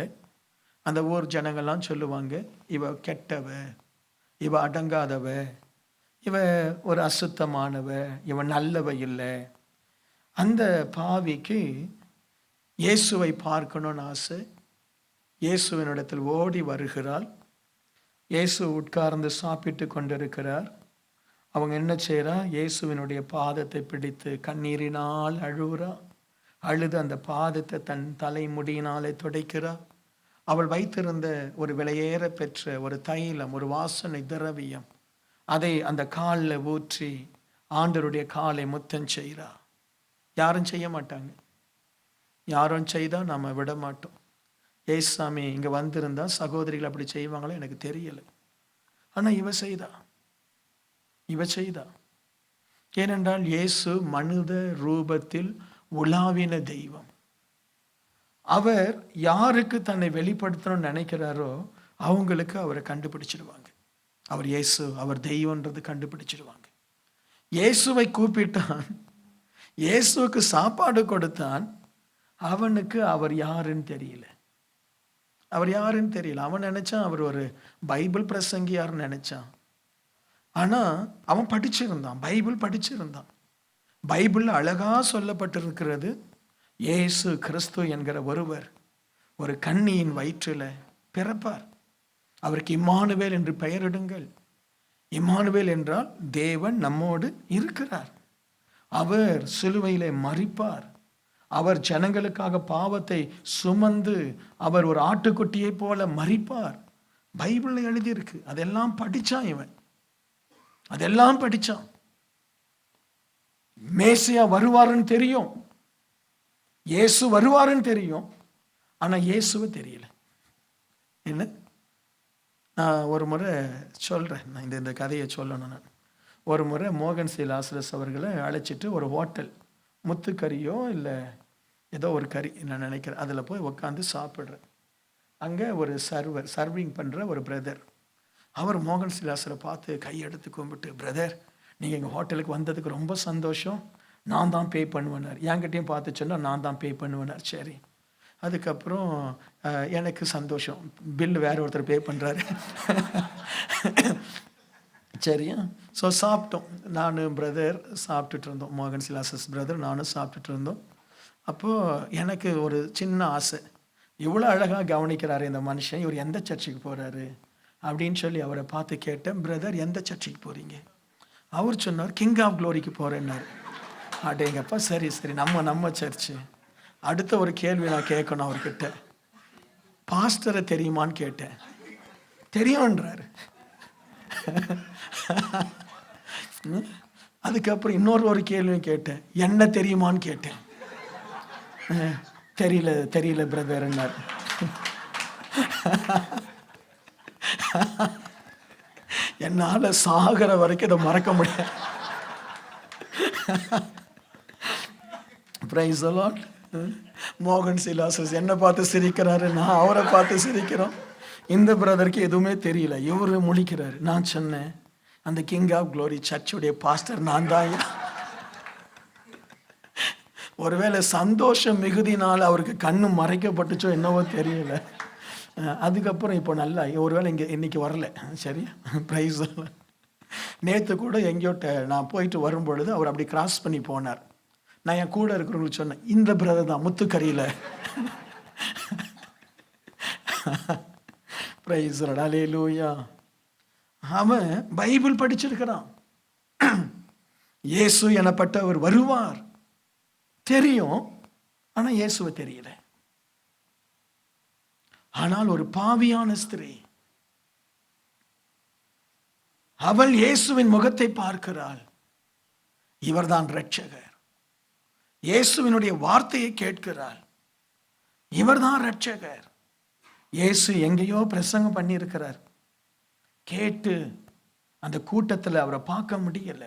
அந்த ஊர் ஜனங்கள்லாம் சொல்லுவாங்க, இவ கெட்டவ, இவ அடங்காதவ, இவ ஒரு அசுத்தமானவ, இவன் நல்லவ இல்லை. அந்த பாவிக்கு இயேசுவை பார்க்கணும்னு ஆசை. இயேசுவினிடத்தில் ஓடி வருகிறாள். இயேசு உட்கார்ந்து சாப்பிட்டு கொண்டிருக்கிறார். அவங்க என்ன செய்கிறா, இயேசுவினுடைய பாதத்தை பிடித்து கண்ணீரினால் அழுகிறா. அழுது அந்த பாதத்தை தன் தலைமுடியினாலே துடைக்கிறா. அவள் வைத்திருந்த ஒரு விலையேற பெற்ற ஒரு தைலம், ஒரு வாசனை திரவியம், அதை அந்த காலில் ஊற்றி ஆண்டவருடைய காலை முத்தம் செய்கிறா. யாரும் செய்ய மாட்டாங்க. யாரும் செய்தால் நாம் விட மாட்டோம். ஏசாமி இங்கே வந்திருந்தா சகோதரிகள் அப்படி செய்வாங்களோ எனக்கு தெரியலை. ஆனால் இவ செய்தா. ஏனென்றால் இயேசு மனித ரூபத்தில் உலாவின தெய்வம். அவர் யாருக்கு தன்னை வெளிப்படுத்தணும்னு நினைக்கிறாரோ அவங்களுக்கு அவரை கண்டுபிடிச்சிடுவாங்க. அவர் இயேசு, அவர் தெய்வன்றது கண்டுபிடிச்சிடுவாங்க. இயேசுவை கூப்பிட்டான், இயேசுவுக்கு சாப்பாடு கொடுத்தான். அவனுக்கு அவர் யாருன்னு தெரியல. அவன் நினைச்சான் அவர் ஒரு பைபிள் பிரசங்கியார்னு நினைச்சான். ஆனா அவன் படிச்சிருந்தான், பைபிள் படிச்சிருந்தான். பைபிள் அழகா சொல்லப்பட்டிருக்கிறது, இயேசு கிறிஸ்து என்கிற ஒருவர் ஒரு கன்னியின் வயிற்றில் பிறப்பார். அவருக்கு இம்மானுவேல் என்று பெயரிடுங்கள். இம்மானுவேல் என்றால் தேவன் நம்மோடு இருக்கிறார். அவர் சிலுவையிலே மரிப்பார். அவர் ஜனங்களுக்காக பாவத்தை சுமந்து அவர் ஒரு ஆட்டுக்குட்டியை போல மரிப்பார். பைபிள்ல எழுதியிருக்கு. அதெல்லாம் படிச்சான் இவன். அதெல்லாம் படிச்சான். மேசியா வருவாருன்னு தெரியும், இயேசு வருவாருன்னு தெரியும். ஆனா இயேசுவை தெரியல. என்ன, நான் ஒரு முறை சொல்றேன், நான் இந்த கதையை சொல்லணும். நான் ஒரு முறை மோகன் சி லாசரஸ் அவர்களை அழைச்சிட்டு ஒரு ஹோட்டல், முத்துக்கறியோ இல்லை ஏதோ ஒரு கறி நான் நினைக்கிறேன், அதில் போய் உட்காந்து சாப்பிட்றேன். அங்கே ஒரு சர்விங் பண்ணுற ஒரு பிரதர், அவர் மோகன் சிலாசரை பார்த்து கையெடுத்து கும்பிட்டு, பிரதர் நீங்கள் எங்கள் ஹோட்டலுக்கு வந்ததுக்கு ரொம்ப சந்தோஷம், நான் தான் பே பண்ணுவேனார். என்கிட்டையும் பார்த்து சொன்னால் நான் தான் பே பண்ணுவேனார். சரி, அதுக்கப்புறம் எனக்கு சந்தோஷம், பில்லு வேற ஒருத்தர் பே பண்ணுறாரு. சரியா, ஸோ சாப்பிட்டோம். நான் பிரதர் சாப்பிட்டுட்டு இருந்தோம், மோகன் சிலாசஸ் பிரதர் நானும் சாப்பிட்டுட்டு இருந்தோம். அப்போது எனக்கு ஒரு சின்ன ஆசை, இவ்வளோ அழகாக கவனிக்கிறாரு இந்த மனுஷன், இவர் எந்த சர்ச்சுக்கு போகிறாரு அப்படின்னு சொல்லி அவரை பார்த்து கேட்டேன், பிரதர் எந்த சர்ச்சுக்கு போகிறீங்க? அவர் சொன்னார், கிங் ஆஃப் க்ளோரிக்கு போகிறேன்னாரு. அடேங்கப்பா, சரி சரி, நம்ம சர்ச்சு. அடுத்த ஒரு கேள்வி நான் கேட்கணும் அவர்கிட்ட, பாஸ்டரை தெரியுமான்னு கேட்டேன். தெரியும்ன்றாரு. அதுக்கப்புறம் இன்னொரு கேள்வியும் கேட்டேன், என்ன தெரியுமான்னு கேட்டேன். தெரியல பிரதர்ன்னார். என்னால சாகிற வரைக்கும் இதை மறக்க முடியாது. Praise the Lord. மோகன் சிலாசஸ் என்ன பார்த்து சிரிக்கிறாரு, நான் அவரை பார்த்து சிரிக்கிறோம். இந்த பிரதருக்கு எதுவுமே தெரியல, இவரு முழிக்கிறாரு. நான் சொன்னேன், அந்த கிங் ஆஃப் க்ளோரி சர்ச்சுடைய பாஸ்டர் நான் தான். ஒருவேளை சந்தோஷம் மிகுதினால் அவருக்கு கண்ணு மறைக்கப்பட்டுச்சோ என்னவோ தெரியல. அதுக்கப்புறம் இப்போ நல்லா, ஒருவேளை இன்னைக்கு வரல. சரி, ப்ரைஸ். நேற்று கூட எங்கேயோட்ட நான் போயிட்டு வரும் பொழுது அவர் அப்படி கிராஸ் பண்ணி போனார். நான் என் கூட இருக்கிறவங்களுக்கு சொன்னேன், இந்த பிரதர் தான் முத்துக்கரியில். ப்ரைஸ் ஹல்லேலூயா. அவன் பைபிள் படிச்சிருக்கிறான். இயேசு எனப்பட்டவர் வருவார் தெரியும், ஆனா இயேசுவை தெரியல. ஆனால் ஒரு பாவியான ஸ்திரீ, அவள் இயேசுவின் முகத்தை பார்க்கிறாள். இவர்தான் இரட்சகர். இயேசுவினுடைய வார்த்தையை கேட்கிறாள். இவர்தான் இரட்சகர். இயேசு எங்கேயோ பிரசங்கம் பண்ணியிருக்கிறார். கேட்டு அந்த கூட்டத்தில் அவரை பார்க்க முடியல.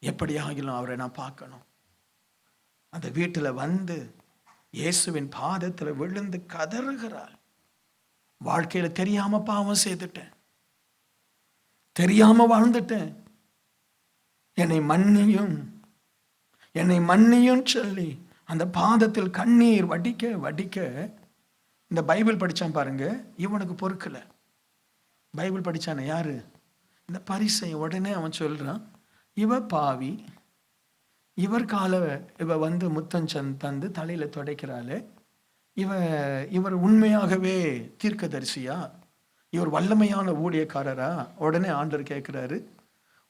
எப்படி ஆகிலும் அவரை நான் பார்க்கணும். அந்த வீட்டில் வந்து இயேசுவின் பாதத்தில் விழுந்து கதறுகிறாள். வாழ்க்கையில தெரியாம பாவம் செய்துட்டேன், தெரியாம வாழ்ந்துட்டேன், என்னை மன்னியும் சொல்லி அந்த பாதத்தில் கண்ணீர் வடிக்க வடிக்க, இந்த பைபிள் படிச்சான் பாருங்க, இவனுக்கு பொறுக்கல. பைபிள் படிச்சான யாரு? இந்த பரிசேயன். உடனே அவன் சொல்றான், இவ பாவி, இவ வந்து முத்தம் தந்து தலையில துடைக்கிறாளே, இவர் உண்மையாகவே தீர்க்கதரிசியா? இவர் வல்லமையான ஊழியக்காரரா? உடனே ஆண்டவர் கேட்கிறாரு,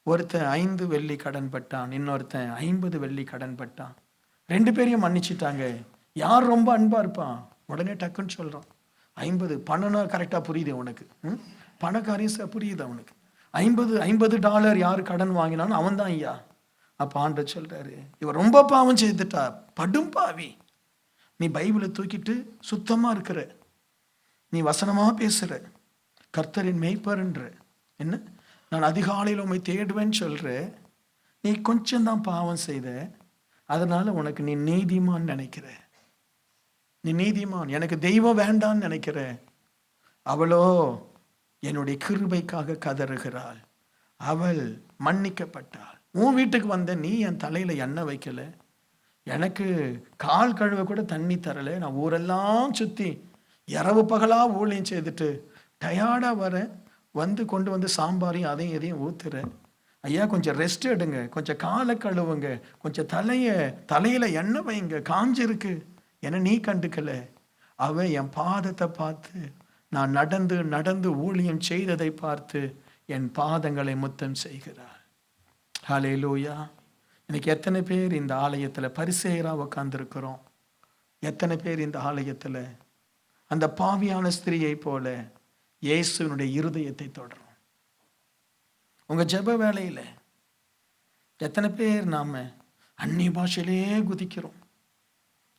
ஒருத்தன் 5 வெள்ளி கடன் பட்டான், இன்னொருத்தன் 50 வெள்ளி கடன் பட்டான், 2 பேரையும் மன்னிச்சிட்டாங்க. யார் ரொம்ப அன்பா இருப்பான்? உடனே டக்குன்னு சொல்றான் 50. பணம்னா கரெக்டா புரியுது உனக்கு, பணக்காரியசா புரியுது அவனுக்கு. $50 யாரு கடன் வாங்கினான்னு அவன் தான் ஐயா. அப்ப ஆண்டவர் சொல்றாரு, இவர் ரொம்ப பாவம் செய்துட்டா, படும் பாவி. நீ பைபிளை தூக்கிட்டு சுத்தமா இருக்கிற, நீ வசனமா பேசுற, கர்த்தரின் மேய்ப்பர்ன்ற, என்ன நான் அதிகாலையில் உண்மை தேடுவேன்னு சொல்ற, நீ கொஞ்சம் தான் பாவம் செய்த, அதனால உனக்கு நீ நீதிமான் நினைக்கிற, நீ நீதிமான், எனக்கு தெய்வம் வேண்டான்னு நினைக்கிற. அவளோ என்னுடைய கிருபைக்காக கதறுகிறாள், அவள் மன்னிக்கப்பட்டாள். உன் வீட்டுக்கு வந்த நீ என் தலையில எண்ணெய் வைக்கல, எனக்கு கால் கழுவ கூட தண்ணி தரல, நான் ஊரெல்லாம் சுத்தி இரவு பகலா ஊழியம் செய்துட்டு டயர்டா வரேன், வந்து கொண்டு வந்து சாம்பாரையும் அதையும் எதையும் ஊத்துறேன். ஐயா கொஞ்சம் ரெஸ்ட் எடுங்க, கொஞ்சம் காலை கழுவுங்க, கொஞ்சம் தலையில எண்ணெய் வைங்க, காஞ்சிருக்கு, என நீ கண்டுக்கல. அவ என் பாதத்தை பார்த்து, நான் நடந்து நடந்து ஊழியம் செய்ததை பார்த்து என் பாதங்களை முத்தம் செய்கிறார். ஹல்லேலூயா. இன்னைக்கு எத்தனை பேர் இந்த ஆலயத்துல பரிசேயரா உட்கார்ந்திருக்கிறோம்? எத்தனை பேர் இந்த ஆலயத்துல அந்த பாவியான ஸ்திரியை போல இயேசுவினுடைய இருதயத்தை தொடரும்? உங்க ஜெப வேளையில எத்தனை பேர் நாம அந்நிய பாஷையிலே குதிக்கிறோம்?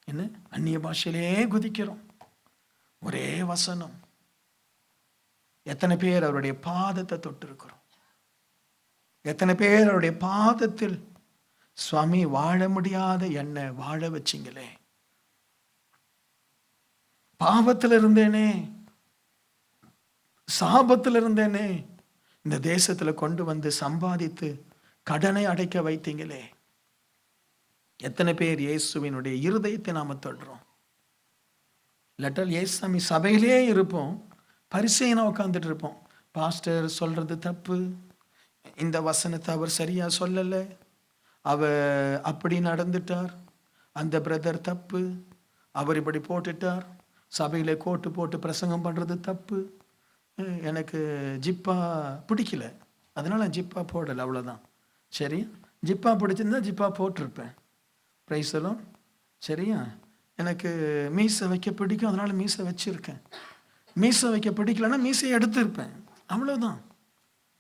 என்ன அந்நிய பாஷையிலே குதிக்கிறோம், ஒரே வசனம். எத்தனை பேர் அவருடைய பாதத்தை தொட்டு இருக்கிறோம்? எத்தனை பேர் அவருடைய பாதத்தில், சுவாமி வாழ முடியாத என்ன வாழ வச்சிங்களே, பாவத்தில் இருந்தேனே, சாபத்தில் இருந்தேனே, இந்த தேசத்துல கொண்டு வந்து சம்பாதித்து கடனை அடைக்க வைத்தீங்களே. எத்தனை பேர் இயேசுவினுடைய இருதயத்தை நாம தொடுறோம்? லெட்டல் இயேசுசாமி சபையிலே இருப்போம், பரிசேயனா உட்கார்ந்துட்டு இருப்போம். பாஸ்டர் சொல்றது தப்பு, இந்த வசனத்தை அவர் சரியா சொல்லல, அவர் அப்படி நடந்துட்டார், அந்த பிரதர் தப்பு, அவர் இப்படி போட்டுட்டார், சபையில கோட்டு போட்டு பிரசங்கம் பண்றது தப்பு, எனக்கு ஜிப்பா பிடிக்கல அதனால ஜிப்பா போடலை, அவ்வளோதான். சரி, ஜிப்பா பிடிச்சிருந்தா ஜிப்பா போட்டிருப்பேன், பிரைஸ் எல்லாம். சரியா, எனக்கு மீசை வைக்க பிடிக்கும் அதனால மீசை வச்சிருக்கேன், மீசை வைக்க பிடிக்கலன்னா மீசையை எடுத்திருப்பேன், அவ்வளோதான்.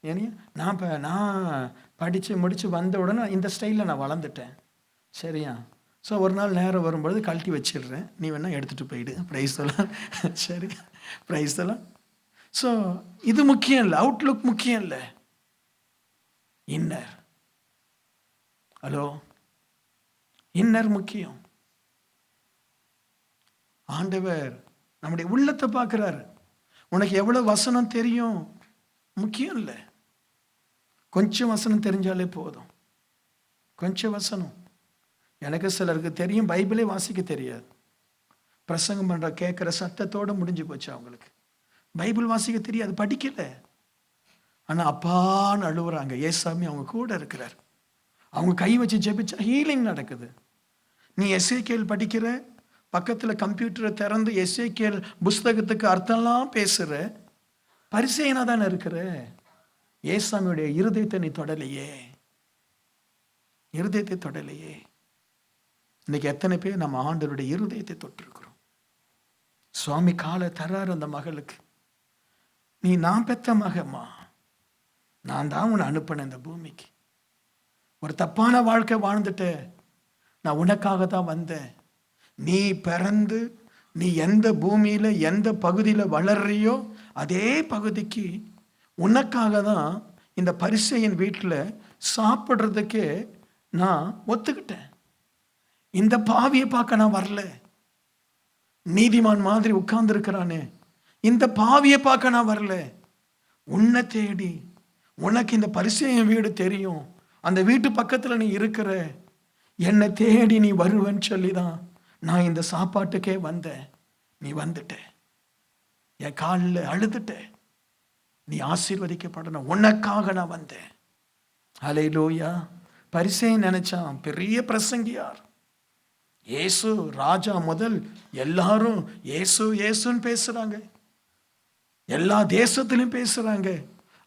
ஏன்னா நான் படித்து முடித்து வந்த உடனே இந்த ஸ்டைலில் நான் வளர்ந்துட்டேன். சரியா, ஸோ ஒரு நாள் நேரம் வரும்பொழுது கழட்டி வச்சிடுறேன், நீ வேணால் எடுத்துகிட்டு போயிடு, ப்ரைஸ் எல்லாம். சரி, ப்ரைஸ் எல்லாம். ஸோ இது முக்கியம் இல்லை, அவுட்லுக் முக்கியம் இல்லை, இன்னர். ஹலோ, இன்னர் முக்கியம். ஆண்டவர் நம்முடைய உள்ளத்தை பார்க்கிறாரு. உனக்கு எவ்வளவு வசனம் தெரியும் முக்கியம் இல்லை, கொஞ்சம் வசனம் தெரிஞ்சாலே போதும். கொஞ்சம் வசனம். எனக்கு சிலருக்கு தெரியும், பைபிளே வாசிக்க தெரியாது, பிரசங்கம் பண்ற கேட்கிற சத்தத்தோட முடிஞ்சு போச்சு அவங்களுக்கு. பைபிள் வாசிக்க தெரியாது, படிக்கல, ஆனா அப்பான்னு அழுவுறாங்க. ஏசாமி அவங்க கூட இருக்கிறார், அவங்க கை வச்சு ஜெபிச்சா ஹீலிங் நடக்குது. நீ எசேக்கியேல் படிக்கிற, பக்கத்துல கம்ப்யூட்டரை திறந்து எசேக்கியேல் புஸ்தகத்துக்கு அர்த்தம்லாம் பேசுற, பரிசேயனா தானே இருக்கிற. ஏசாமியுடைய இருதயத்தை நீ தொடலையே, இருதயத்தை தொடலையே. இன்னைக்கு எத்தனை பேர் நம்ம ஆண்டவருடைய இருதயத்தை தொட்டிருக்கிறோம்? சுவாமி காலை தர்றாரு அந்த மகளுக்கு, நீ நான் பெத்த மகம்மா, நான் தான் உன்னை அனுப்பினேன் இந்த பூமிக்கு, ஒரு தப்பான வாழ்க்கை வாழ்ந்துட்ட, நான் உனக்காக தான் வந்தேன், நீ பிறந்து நீ எந்த பூமியில் எந்த பகுதியில் வளர்றியோ அதே பகுதிக்கு உனக்காக தான் இந்த பரிசேயன் வீட்டில் சாப்பிட்றதுக்கே நான் ஒத்துக்கிட்டேன். இந்த பாவியை பார்க்க நான் வரல. நீதிமான் மாதிரி உட்கார்ந்து இருக்கிறானே, இந்த பாவியை பார்க்க நான் வரல. உன்னை தேடி, உனக்கு இந்த பரிசேயன் வீடு தெரியும், அந்த வீட்டு பக்கத்தில் நீ இருக்கிற, என்னை தேடி நீ வருவேன்னு சொல்லி தான் நான் இந்த சாப்பாட்டுக்கே வந்தேன். நீ வந்துட்ட, என் காலில் அழுதுட்ட, நீ ஆசீர்வதிக்கப்படணும், உனக்காக நான் வந்தேன். ஹல்லேலூயா. பரிசேயன் நினைச்சான் பெரிய பிரசங்கியார், இயேசு ராஜா முதல் எல்லாரும் இயேசு இயேசுன்னு பேசுறாங்க, எல்லா தேசத்திலும் பேசுறாங்க.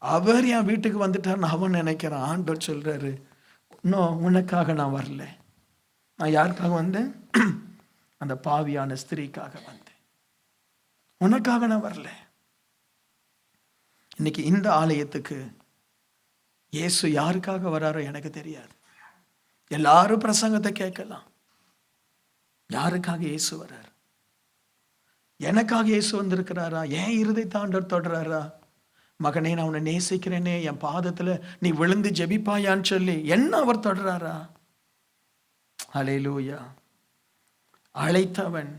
அவர் என் வீட்டுக்கு வந்துட்டார்னு அவன் நினைக்கிறான். ஆண்டவர் சொல்றாரு, இன்னும் உனக்காக நான் வரல. நான் யாருக்காக வந்தேன்? அந்த பாவியான ஸ்திரீக்காக வந்தேன், உனக்காக நான் வரல. இன்னைக்கு இந்த ஆலயத்துக்கு இயேசு யாருக்காக வராரோ எனக்கு தெரியாது. எல்லாரும் பிரசங்கத்தை கேட்கலாம். யாருக்காக இயேசு வர்றார்? எனக்காக இயேசு வந்திருக்கிறாரா? ஏன் இருதயத்தை ஆண்டவர் தொடுறாரா? மகனே, நான் உன்னை நேசிக்கிறேனே, என் பாதத்துல நீ விழுந்து ஜெபிப்பாயான்னு சொல்லி என்ன அவர் தொடுறாரா? ஹல்லேலூயா. அழைத்தவன்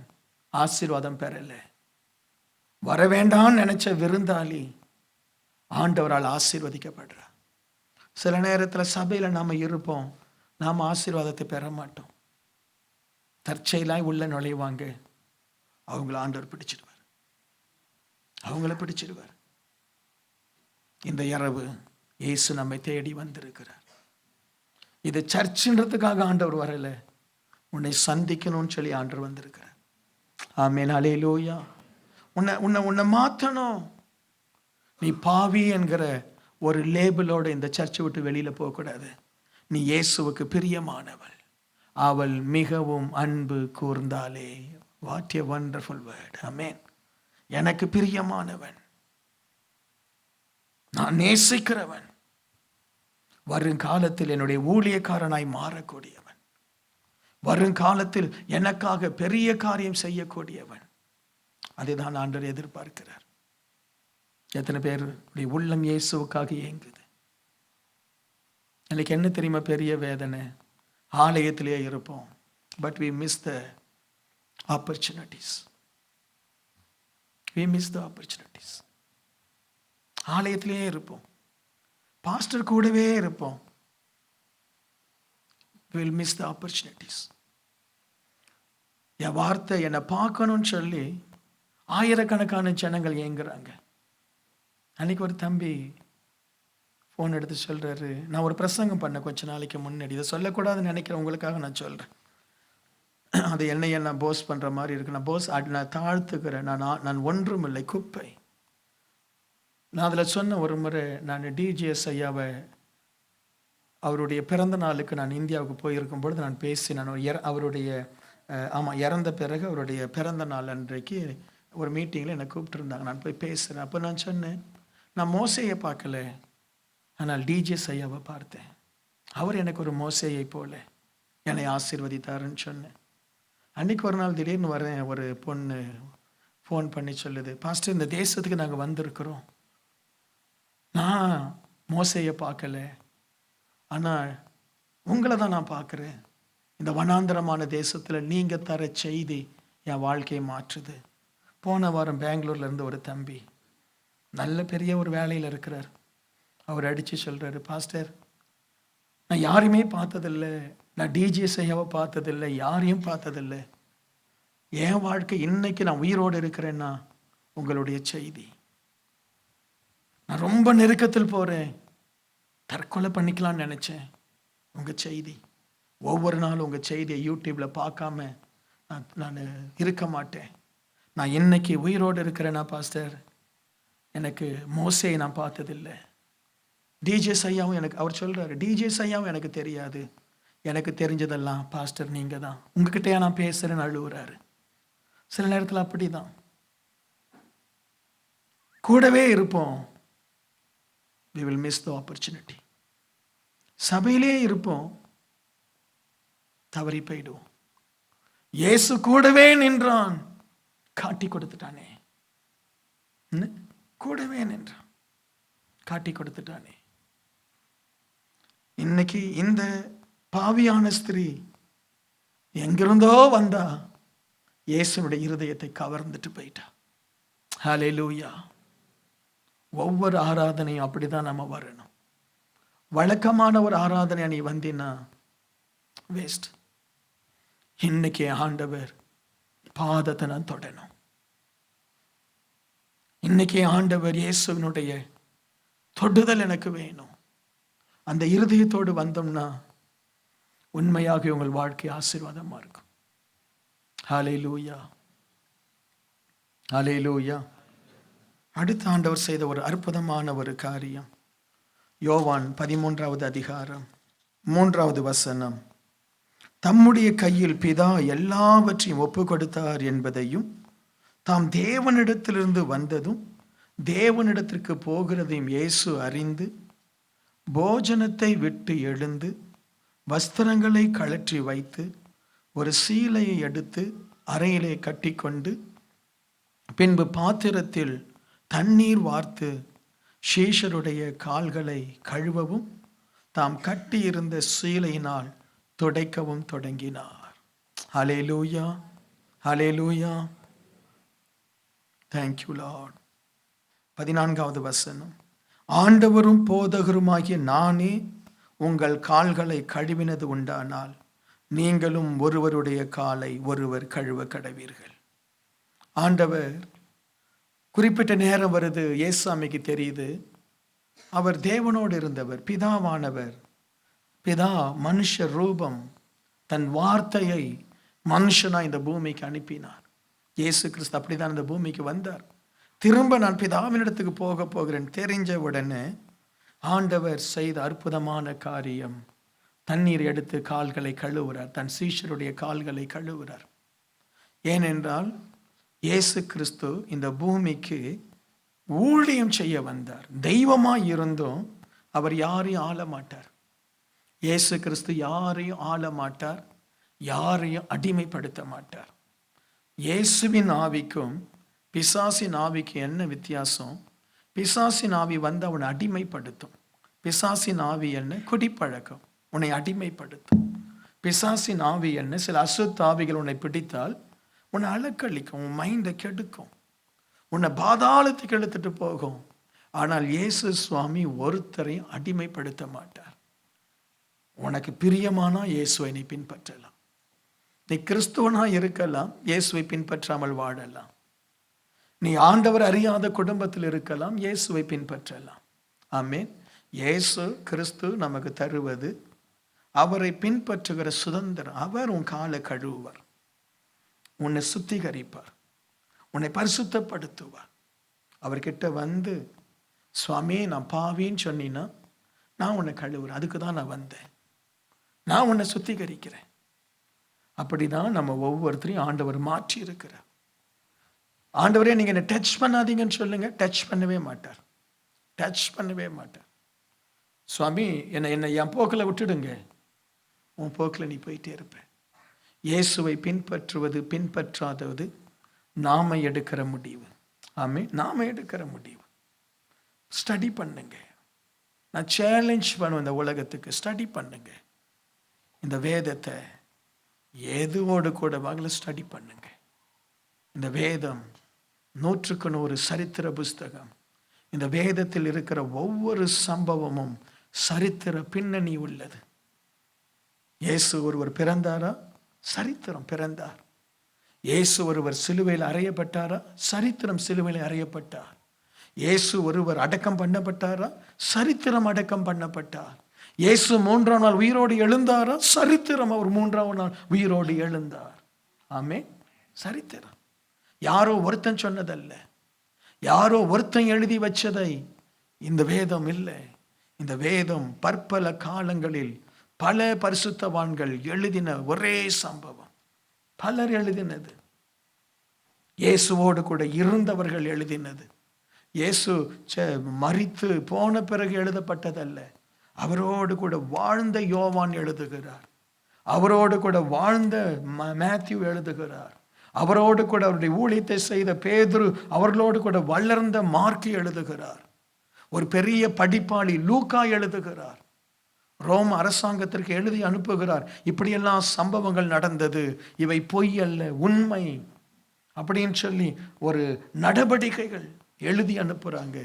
ஆசீர்வாதம் பெறல, வர வேண்டாம்னு நினைச்ச விருந்தாளி ஆண்டவரால் ஆசீர்வதிக்கப்படுறார். சில நேரத்தில் சபையில் நாம் இருப்போம், நாம் ஆசீர்வாதத்தை பெற மாட்டோம். தற்செயலாய் உள்ள நுழைவாங்க, அவங்கள ஆண்டவர் பிடிச்சிடுவார், அவங்கள பிடிச்சிடுவார். இந்த இரவு இயேசு நம்மை தேடி வந்திருக்கிறார். இது சர்ச்சுன்றதுக்காக ஆண்டவர் வரல, உன்னை சந்திக்கணும்னு சொல்லி ஆண்டவர் வந்திருக்கிறார். ஆமென். ஹல்லேலூயா. உன்னை மாற்றணும். நீ பாவி என்கிற ஒரு லேபிளோட இந்த சர்ச்சை விட்டு வெளியில போகக்கூடாது. நீ இயேசுவுக்கு பிரியமானவள், அவள் மிகவும் அன்பு கூர்ந்தாலே. What a wonderful word. Amen. எனக்கு பிரியமானவன், நான் நேசிக்கிறவன், வருங்காலத்தில் என்னுடைய ஊழியக்காரனாய் மாறக்கூடியவன், வருங்காலத்தில் எனக்காக பெரிய காரியம் செய்யக்கூடியவன். அதுதான் ஆண்டவர் எதிர்பார்க்கிறார். எத்தனை பேருடைய உள்ளம் இயேசுவுக்காக இயங்குது? எனக்கு என்ன தெரியுமா பெரிய வேதனை? ஆலயத்திலேயே இருப்போம், but we miss the opportunities. We miss the opportunities. ஆலயத்திலேயே இருப்போம், பாஸ்டர் கூடவே இருப்போம், we will miss the opportunities. என் வார்த்தை என்னை பார்க்கணும்னு சொல்லி ஆயிரக்கணக்கான ஜனங்கள் ஏங்குறாங்க. அன்னைக்கு ஒரு தம்பி ஃபோன் எடுத்து சொல்கிறாரு, நான் ஒரு பிரசங்கம் பண்ண கொஞ்ச நாளைக்கு முன்னாடி, இதை சொல்லக்கூடாதுன்னு நினைக்கிறேன், உங்களுக்காக நான் சொல்கிறேன். அது என்னைய நான் போஸ் பண்ணுற மாதிரி இருக்கு. நான் தாழ்த்துக்கிறேன், நான் ஒன்றும் இல்லை, குப்பை. நான் அதில் சொன்ன ஒரு முறை, நான் டிஜிஎஸ் ஐயாவை அவருடைய பிறந்த நாளுக்கு நான் இந்தியாவுக்கு போயிருக்கும் பொழுது நான் பேசினேன். அவருடைய இறந்த பிறகு அவருடைய பிறந்த நாள் அன்றைக்கு ஒரு மீட்டிங்கில் என்னை கூப்பிட்டுருந்தாங்க. நான் போய் பேசுகிறேன். அப்போ நான் சொன்னேன், நான் மோசையை பார்க்கல, ஆனால் டிஜிஎஸ் ஐயாவை பார்த்தேன். அவர் எனக்கு ஒரு மோசையை போல என்னை ஆசீர்வதித்தாருன்னு சொன்னேன். அன்றைக்கி ஒரு நாள் திடீர்னு வரேன், ஒரு பொண்ணு ஃபோன் பண்ணி சொல்லுது, பாஸ்டர், இந்த தேசத்துக்கு நாங்கள் வந்திருக்கிறோம், நான் மோசையை பார்க்கல, ஆனால் உங்களை தான் நான் பார்க்குறேன். இந்த வனாந்தரமான தேசத்தில் நீங்கள் தர செய்தி என் வாழ்க்கையை மாற்றுது. போன வாரம் பெங்களூர்லேருந்து ஒரு தம்பி, நல்ல பெரிய ஒரு வேலையில் இருக்கிறார், அவர் அடித்து சொல்கிறாரு, பாஸ்டர், நான் யாரையுமே பார்த்ததில்லை, நான் டிஜிஎஸ் ஐயாவை பார்த்ததில்லை, யாரையும் பார்த்ததில்லை, என் வாழ்க்கை இன்னைக்கு நான் உயிரோடு இருக்கிறேன்னா உங்களுடைய செய்தி. நான் ரொம்ப நெருக்கத்தில் போகிறேன், தற்கொலை பண்ணிக்கலான்னு நினச்சேன், உங்கள் செய்தி. ஒவ்வொரு நாளும் உங்கள் செய்தியை யூடியூப்பில் பார்க்காம நான் இருக்க மாட்டேன். நான் இன்னைக்கு உயிரோடு இருக்கிறேன்னா பாஸ்டர், எனக்கு மோசையை நான் பார்த்ததில்லை, டிஜிஎஸ் ஐயாவும் எனக்கு, அவர் சொல்கிறாரு, டிஜிஎஸ் ஐயாவும் எனக்கு தெரியாது, எனக்கு தெரிஞ்சதெல்லாம் பாஸ்டர் நீங்கள் தான், உங்ககிட்டயா நான் பேசுகிறேன்னு அழுகுறாரு. சில நேரத்தில் அப்படி தான் கூடவே இருப்போம், we will miss the opportunity. சபையிலே இருப்போம், தவறி போயிடுவோம். இயேசு கூடவே நின்றான், காட்டி கொடுத்துட்டானே, கூடவே நின்றான், காட்டி கொடுத்துட்டானே. இன்னைக்கு இந்த பாவியான ஸ்திரீ எங்கிருந்தோ வந்தா இயேசுனுடைய இருதயத்தை கவர்ந்துட்டு போயிட்டா. ஹல்லேலூயா. ஒவ்வொரு ஆராதனையும் அப்படிதான் நம்ம வரணும். வழக்கமான ஒரு ஆராதனை நீ வந்தினா வேஸ்ட். இன்னைக்கு ஆண்டவர் பாதத்தை நான் தொடணும். இன்னைக்கு ஆண்டவர் இயேசுவினுடைய தொடுதல் எனக்கு வேணும். அந்த இருதயத்தோடு வந்தோம்னா உண்மையாக உங்கள் வாழ்க்கை ஆசீர்வாதமா இருக்கும். ஹல்லேலூயா, ஹல்லேலூயா. அடுத்த ஆண்டவர் செய்த ஒரு அற்புதமான ஒரு காரியம், யோவான் 13வது அதிகாரம் 3வது வசனம். தம்முடைய கையில் பிதா எல்லாவற்றையும் ஒப்பு கொடுத்தார் என்பதையும், தாம் தேவனிடத்திலிருந்து வந்ததும் தேவனிடத்திற்கு போகிறதையும் இயேசு அறிந்து போஜனத்தை விட்டு எழுந்து வஸ்திரங்களை கழற்றி வைத்து ஒரு சீலையை எடுத்து அறையிலே கட்டிக்கொண்டு பின்பு பாத்திரத்தில் தண்ணீர் வார்த்து சீஷருடைய கால்களை கழுவவும் தாம் கட்டியிருந்த சீலையினால் துடைக்கவும் தொடங்கினார். ஹல்லேலூயா, ஹல்லேலூயா. Thank you Lord. 14வது வசனம். ஆண்டவரும் போதகருமாகிய நானே உங்கள் கால்களை கழுவினது உண்டானால் நீங்களும் ஒருவருடைய காலை ஒருவர் கழுவ கடவீர்கள். ஆண்டவர் குறிப்பிட்ட நேரம் வருது, இயேசுவுக்கு தெரியுது, அவர் தேவனோடு இருந்தவர், பிதாவானவர். பிதா மனுஷ ரூபம், தன் வார்த்தையை மனுஷனா இந்த பூமிக்கு அனுப்பினார். இயேசு கிறிஸ்து அப்படிதான் இந்த பூமிக்கு வந்தார். திரும்ப நான் பிதாவினிடத்துக்கு போகிறேன் தெரிஞ்ச உடனே ஆண்டவர் செய்த அற்புதமான காரியம், தண்ணீர் எடுத்து கால்களை கழுவுறார், தன் சீஷருடைய கால்களை கழுவுறார். ஏனென்றால் இயேசு கிறிஸ்து இந்த பூமிக்கு ஊழியம் செய்ய வந்தார். தெய்வமாய் இருந்தும் அவர் யாரையும் ஆள மாட்டார். இயேசு கிறிஸ்து யாரையும் ஆள மாட்டார், யாரையும் அடிமைப்படுத்த மாட்டார். இயேசுவின் ஆவிக்கும் பிசாசின் ஆவிக்கு என்ன வித்தியாசம்? பிசாசின் ஆவி வந்து அவனை அடிமைப்படுத்தும். பிசாசின் ஆவி என்ன? குடிப்பழக்கம், உன்னை அடிமைப்படுத்தும். பிசாசின் ஆவி என்ன? சில அசுத்த ஆவிகள் உன்னை பிடித்தால் உன்னை அலக்களிக்கும், உன் மைண்டை கெடுக்கும், உன்னை பாதாளத்துக்கு எடுத்துட்டு போகும். ஆனால் இயேசு சுவாமி ஒருத்தரையும் அடிமைப்படுத்த மாட்டார். உனக்கு பிரியமானா இயேசுவை நீ பின்பற்றலாம். நீ கிறிஸ்துவனா இருக்கலாம், இயேசுவை பின்பற்றாமல் வாழலாம். நீ ஆண்டவர் அறியாத குடும்பத்தில் இருக்கலாம், இயேசுவை பின்பற்றலாம். ஆமென். இயேசு கிறிஸ்து நமக்கு தருவது அவரை பின்பற்றுகிற சுதந்திரம். அவர் உன் காலை கழுவுவார், உன்னை சுத்திகரிப்பார், உன்னை பரிசுத்தப்படுத்துவார். அவர்கிட்ட வந்து சுவாமி நான் பாவின்னு சொன்னீன்னா நான் உன்னை கழுவுறேன், அதுக்கு தான் நான் வந்தேன், நான் உன்னை சுத்திகரிக்கிறேன். அப்படிதான் நம்ம ஒவ்வொருத்தரையும் ஆண்டவர் மாற்றி இருக்கிறார். ஆண்டவரே நீங்க என்ன டச் பண்ணாதீங்கன்னு சொல்லுங்க, டச் பண்ணவே மாட்டார், டச் பண்ணவே மாட்டார். சுவாமி என்னை என் போக்கில் விட்டுடுங்க, உன் போக்கில் நீ போயிட்டே இருப்ப. இயேசுவை பின்பற்றுவது பின்பற்றாதது நாம எடுக்கிற முடிவு. ஆமென், நாம எடுக்கிற முடிவு. ஸ்டடி பண்ணுங்க. நான் சேலஞ்ச் பண்ணுவேன் இந்த உலகத்துக்கு, ஸ்டடி பண்ணுங்க. இந்த வேதத்தை எதுவோடு கூட வாங்கல ஸ்டடி பண்ணுங்க. இந்த வேதம் 100க்கு 100 சரித்திர புஸ்தகம். இந்த வேதத்தில் இருக்கிற ஒவ்வொரு சம்பவமும் சரித்திர பின்னணி உள்ளது. இயேசு ஒருவர் பிறந்தாரா? சரித்திரம் பிறந்தார். இயேசு ஒருவர் சிலுவையில் அறையப்பட்டாரா? சரித்திரம் சிலுவையில் அறையப்பட்டார். இயேசு ஒருவர் அடக்கம் பண்ணப்பட்டாரா? சரித்திரம் அடக்கம் பண்ணப்பட்டார். இயேசு 3ஆம் நாள் உயிரோடு எழுந்தாரா? சரித்திரம் அவர் 3ஆம் நாள் உயிரோடு எழுந்தார். ஆமென், சரித்திரம். யாரோ ஒருத்தன் சொன்னதல்ல, யாரோ ஒருத்தன் எழுதி வச்சதை இந்த வேதம் இல்லை. இந்த வேதம் பற்பல காலங்களில் பல பரிசுத்தவான்கள் எழுதின ஒரே சம்பவம். பலர் எழுதினது, இயேசுவோடு கூட இருந்தவர்கள் எழுதினது. இயேசு மரித்து போன பிறகு எழுதப்பட்டதல்ல. அவரோடு கூட வாழ்ந்த யோவான் எழுதுகிறார், அவரோடு கூட வாழ்ந்த மேத்யூ எழுதுகிறார், அவரோடு கூட அவருடைய ஊழியத்தை செய்த பேதுரு அவர்களோடு கூட வளர்ந்த மார்க்கு எழுதுகிறார். ஒரு பெரிய படிப்பாளி லூக்கா எழுதுகிறார். ரோம அரசாங்கத்திற்கு எழுதி அனுப்புகிறார். இப்படியெல்லாம் சம்பவங்கள் நடந்தது, இவை பொய் அல்ல, உண்மை அப்படின்னு சொல்லி ஒரு நடவடிக்கைகள் எழுதி அனுப்புறாங்க.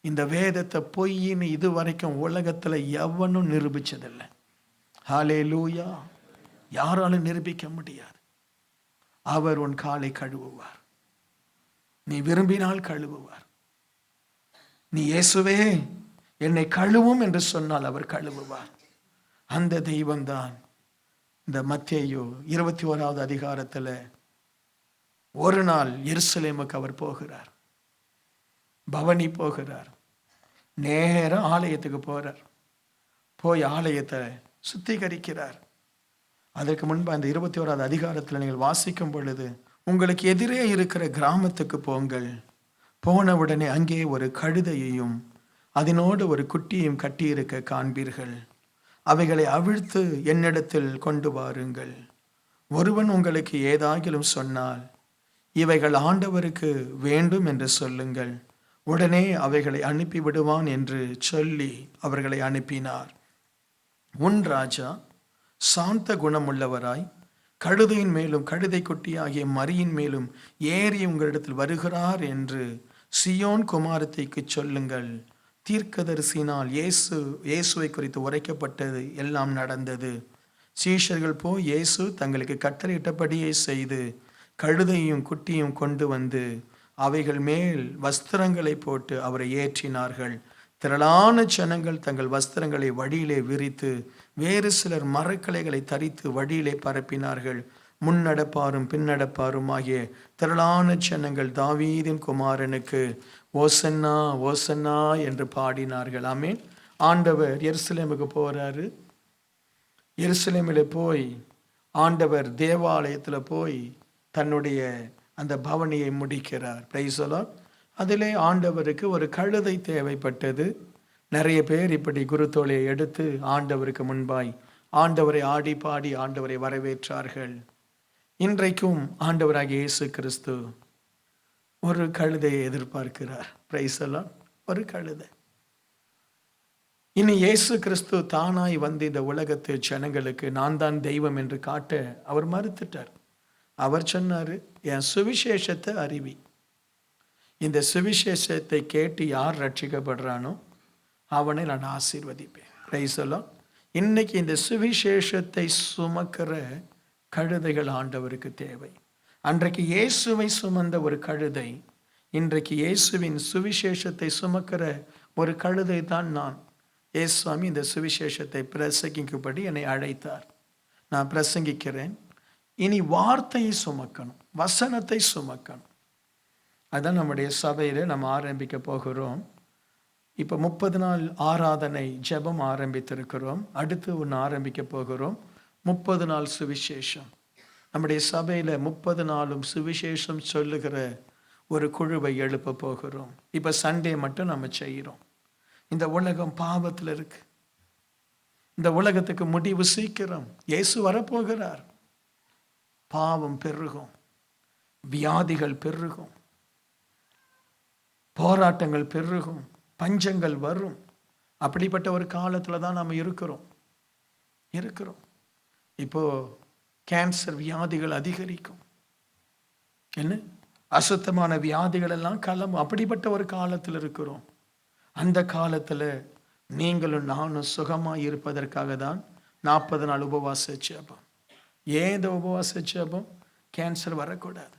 இந்த வேதத்தை பொய்ன்னு இதுவரைக்கும் உலகத்துல எவனும் நிரூபிச்சதில்லை. ஹல்லேலூயா. யாராலும் நிரூபிக்க முடியாது. அவர் உன் காலை கழுவுவார். நீ விரும்பினால் கழுவுவார். நீ இயேசுவே என்னை கழுவும் என்று சொன்னால் அவர் கழுவுவார். அந்த தெய்வம்தான் இந்த மத்தேயு 21வது அதிகாரத்துல ஒரு நாள் எருசலேமுக்கு அவர் போகிறார். பவனி போகிறார். நேரம் ஆலயத்துக்கு போறார். போய் ஆலயத்தை சுத்திகரிக்கிறார். அதற்கு முன்பு அந்த 21வது அதிகாரத்தில் நீங்கள் வாசிக்கும் பொழுது, உங்களுக்கு எதிரே இருக்கிற கிராமத்துக்கு போங்கள், போனவுடனே அங்கே ஒரு கழுதையையும் அதனோடு ஒரு குட்டியையும் கட்டியிருக்க காண்பீர்கள். அவைகளை அவிழ்த்து என்னிடத்தில் கொண்டு வாருங்கள். ஒருவன் உங்களுக்கு ஏதாகிலும் சொன்னால் இவைகள் ஆண்டவருக்கு வேண்டும் என்று சொல்லுங்கள், உடனே அவைகளை அனுப்பி விடுவான் என்று சொல்லி அவர்களை அனுப்பினார். உன் ராஜா சாந்த குணமுள்ளவராய் கழுதையின் மேலும் கழுதை குட்டி ஆகிய மரியின் மேலும் ஏறி உங்களிடத்தில் வருகிறார் என்று சியோன் குமாரத்திக்கு சொல்லுங்கள். தீர்க்கதரிசினால் இயேசுவை குறித்து உரைக்கப்பட்டது எல்லாம் நடந்தது. சீஷர்கள் போய் இயேசு தங்களுக்கு கட்டளையிட்டபடியே செய்து கழுதையும் குட்டியும் கொண்டு வந்து அவைகள் மேல் வஸ்திரங்களை போட்டு அவரை ஏற்றினார்கள். திரளான ஜனங்கள் தங்கள் வஸ்திரங்களை வழியிலே விரித்து வேறு சிலர் மரக்கிளைகளை தரித்து வழியிலே பரப்பினார்கள். முன்னடப்பாரும் பின்னடப்பாரும் ஆகிய திரளான ஜனங்கள் தாவீதின் குமாரனுக்கு ஓசன்னா ஓசன்னா என்று பாடினார்கள். ஆமென். ஆண்டவர் எருசலேமுக்கு போறாரு. எருசலேமில் போய் ஆண்டவர் தேவாலயத்தில் போய் தன்னுடைய அந்த பவனியை முடிக்கிறார். Praise the Lord. அதிலே ஆண்டவருக்கு ஒரு கழுதை தேவைப்பட்டது. நிறைய பேர் இப்படி குருத்தோலையை எடுத்து ஆண்டவருக்கு முன்பாய் ஆண்டவரை ஆடி பாடி ஆண்டவரை வரவேற்றார்கள். இன்றைக்கும் ஆண்டவராகிய இயேசு கிறிஸ்து ஒரு கழுதையை எதிர்பார்க்கிறார். Praise the Lord. ஒரு கழுதை. இனி இயேசு கிறிஸ்து தானாய் வந்து இந்த உலகத்து ஜனங்களுக்கு நான் தான் தெய்வம் என்று காட்ட அவர் மறுத்துட்டார். அவர் சொன்னாரு, என் சுவிசேஷத்தை அறிவி. இந்த சுவிசேஷத்தை கேட்டு யார் ரட்சிக்கப்படுறானோ அவனை நான் ஆசீர்வதிப்பேன். Praise the Lord. இன்னைக்கு இந்த சுவிசேஷத்தை சுமக்கிற கழுதைகள் ஆண்டவருக்கு தேவை. அன்றைக்கு இயேசுவை சுமந்த ஒரு கழுதை, இன்றைக்கு இயேசுவின் சுவிசேஷத்தை சுமக்கிற ஒரு கழுதை தான் நான். இயேசுவாமி இந்த சுவிசேஷத்தை பிரசங்கிக்கும்படி என்னை அழைத்தார். நான் பிரசங்கிக்கிறேன். இனி வார்த்தையை சுமக்கணும், வசனத்தை சுமக்கணும். அதான் நம்முடைய சபையில் நம்ம ஆரம்பிக்க போகிறோம். இப்போ 30 நாள் ஆராதனை ஜெபம் ஆரம்பித்திருக்கிறோம். அடுத்து ஒன்று ஆரம்பிக்க போகிறோம், 30 நாள் சுவிசேஷம். நம்முடைய சபையில் 30 நாளும் சுவிசேஷம் சொல்லுகிற ஒரு குழுவை எழுப்ப போகிறோம். இப்போ சண்டே மட்டும் நம்ம செய்கிறோம். இந்த உலகம் பாவத்தில் இருக்கு. இந்த உலகத்துக்கு முடிவு சீக்கிரம். இயேசு வரப்போகிறார். பாவம் பெருகும், வியாதிகள் பெருகும், போராட்டங்கள் பெருகும், பஞ்சங்கள் வரும். அப்படிப்பட்ட ஒரு காலத்தில் தான் நாம் இருக்கிறோம். இப்போ கேன்சர் வியாதிகள் அதிகரிக்கும், என்ன அசுத்தமான வியாதிகள் எல்லாம் கிளம்பும். அப்படிப்பட்ட ஒரு காலத்தில் இருக்கிறோம். அந்த காலத்தில் நீங்களும் நானும் சுகமாக இருப்பதற்காக தான் 40 நாள் உபவாச ஜெபம். ஏன் இந்த உபவாச ஜெபம்? கேன்சர் வரக்கூடாது.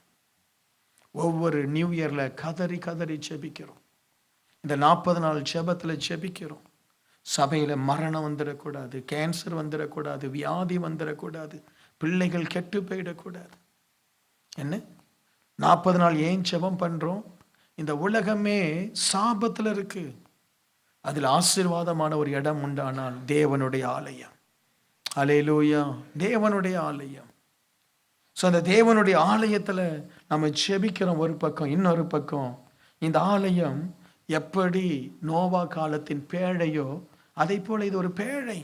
ஒவ்வொரு நியூ இயரில் கதறி கதறி ஜெபிக்கிறோம். இந்த 40 நாள் ஜெபத்தில் ஜெபிக்கிறோம். சபையில் மரணம் வந்துடக்கூடாது, கேன்சர் வந்துடக்கூடாது, வியாதி வந்துடக்கூடாது, பிள்ளைகள் கெட்டு போயிடக்கூடாது. என்ன 40 நாள் ஏன் ஜெபம் பண்ணுறோம்? இந்த உலகமே சாபத்தில் இருக்கு. அதில் ஆசீர்வாதமான ஒரு இடம் உண்டானால் தேவனுடைய ஆலயம். அல்லேலூயா. தேவனுடைய ஆலயம். ஸோ அந்த தேவனுடைய ஆலயத்தில் நம்ம ஜெபிக்கிறோம் ஒரு பக்கம். இன்னொரு பக்கம் இந்த ஆலயம் எப்படி நோவா காலத்தின் பேழையோ அதை போல இது ஒரு பேழை.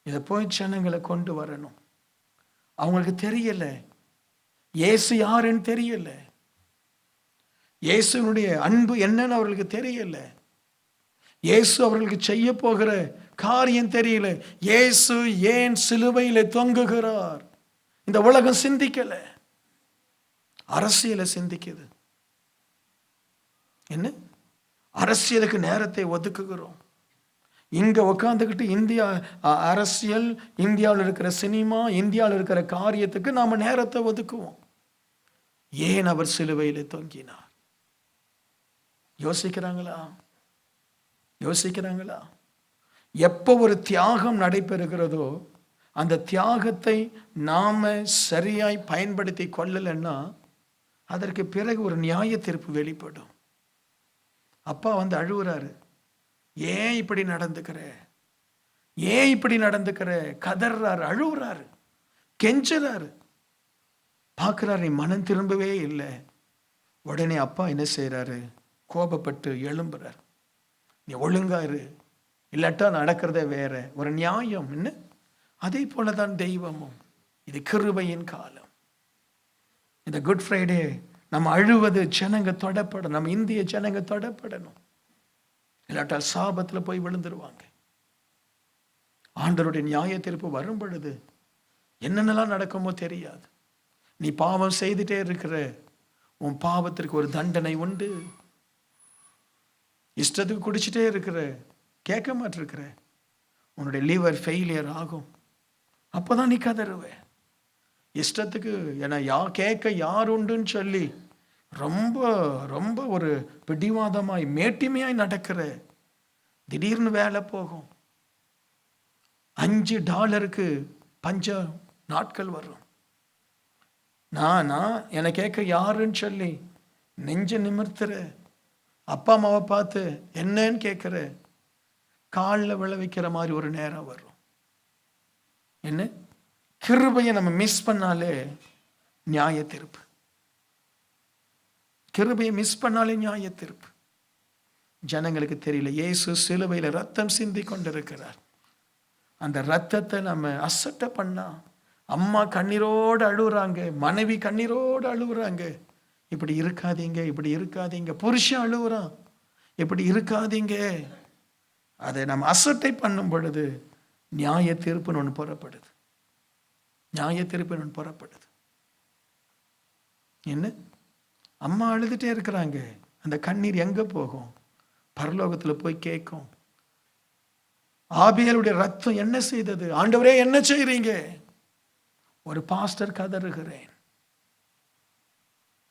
இதை போய் ஜனங்களை கொண்டு வரணும். அவங்களுக்கு தெரியலை. இயேசு யாருன்னு தெரியல. இயேசுனுடைய அன்பு என்னன்னு அவர்களுக்கு தெரியல. இயேசு அவர்களுக்கு செய்ய போகிற காரியம் தெரியல. இயேசு ஏன் சிலுவையில தொங்குகிறார்? இந்த உலகம் சிந்திக்கல, அரசியலை சிந்திக்குது. என்ன அரசியலுக்கு நேரத்தை ஒதுக்குகிறோம். இங்க உட்காந்துக்கிட்டு இந்தியா அரசியல், இந்தியாவில் இருக்கிற சினிமா, இந்தியாவில் இருக்கிற காரியத்துக்கு நாம நேரத்தை ஒதுக்குவோம். ஏன் அவர் சிலுவையில தொங்கினார்? யோசிக்கிறாங்களா? யோசிக்கிறாங்களா? எப்போ ஒரு தியாகம் நடைபெறுகிறதோ அந்த தியாகத்தை நாம சரியாய் பயன்படுத்தி கொள்ளலைன்னா அதற்கு பிறகு ஒரு நியாய தீர்ப்பு வெளிப்படும். அப்பா அழுகுறாரு, ஏன் இப்படி நடந்துக்கிற, ஏன் இப்படி நடந்துக்கிற, கதறாரு, அழுகுறாரு, கெஞ்சுறாரு. பார்க்கிறாரு, நீ மனம் திரும்பவே இல்லை. உடனே அப்பா என்ன செய்யறாரு? கோபப்பட்டு எழும்புறார். நீ ஒழுங்கா இரு, இல்லாட்டா நடக்கிறதே வேற, ஒரு நியாயம். என்ன அதே போலதான் தெய்வமும். இது கிருபையின் காலம். இந்த குட் ஃப்ரைடே நம்ம அழுவது ஜனங்க தொடப்படணும், நம்ம இந்திய ஜனங்க தொடப்படணும். இல்லாட்டா சாபத்துல போய் விழுந்துருவாங்க. ஆண்டவருடைய நியாய தீர்ப்பு வரும் பொழுது என்னென்னலாம் நடக்குமோ தெரியாது. நீ பாவம் செய்துட்டே இருக்கிற, உன் பாவத்திற்கு ஒரு தண்டனை உண்டு. இஷ்டத்துக்கு குடிச்சிட்டே இருக்கிற, கேட்க மாட்டிருக்கிற, உன்னுடைய லிவர் ஃபெயிலியர் ஆகும். அப்போதான் நீ கதறுவ. இஷ்டத்துக்கு கேட்க யார் உண்டுன்னு சொல்லி ரொம்ப ரொம்ப ஒரு பிடிவாதமாய் மேட்டிமையாய் நடக்கிற, திடீர்னு வேலை போகும். $5 பஞ்ச நாட்கள் வரும். நான் என்னை கேட்க யாருன்னு சொல்லி நெஞ்ச நிமிர்த்துற, அப்பா அம்மாவை பார்த்து என்னன்னு கேட்கிற, காலில் விளைவிக்கிற மாதிரி ஒரு நேரம் வரும். என்ன கிருபையை நம்ம மிஸ் பண்ணாலே நியாய தீர்ப்பு. கிருபையை மிஸ் பண்ணாலே நியாய தீர்ப்பு. ஜனங்களுக்கு தெரியல, இயேசு சிலுவையில ரத்தம் சிந்தி கொண்டிருக்கிறார். அந்த ரத்தத்தை நம்ம அசட்டை பண்ணா, அம்மா கண்ணீரோடு அழுகுறாங்க, மனைவி கண்ணீரோடு அழுகுறாங்க, இப்படி இருக்காதீங்க, இப்படி இருக்காதீங்க. புருஷன் அழுகுறான், இப்படி இருக்காதீங்க. அதை நம்ம அசட்டை பண்ணும் பொழுது நியாய தீர்ப்புன்னு ஒன்று புறப்படுது. நியாய தீர்ப்புன்னு ஒன்று புறப்படுது. என்ன அம்மா அழுதுட்டே இருக்கிறாங்க, அந்த கண்ணீர் எங்க போகும்? பரலோகத்துல போய் கேட்கும். ஆபியலுடைய ரத்தம் என்ன செய்தது? ஆண்டவரே என்ன செய்றீங்க? ஒரு பாஸ்டர் கதறுகிறேன்,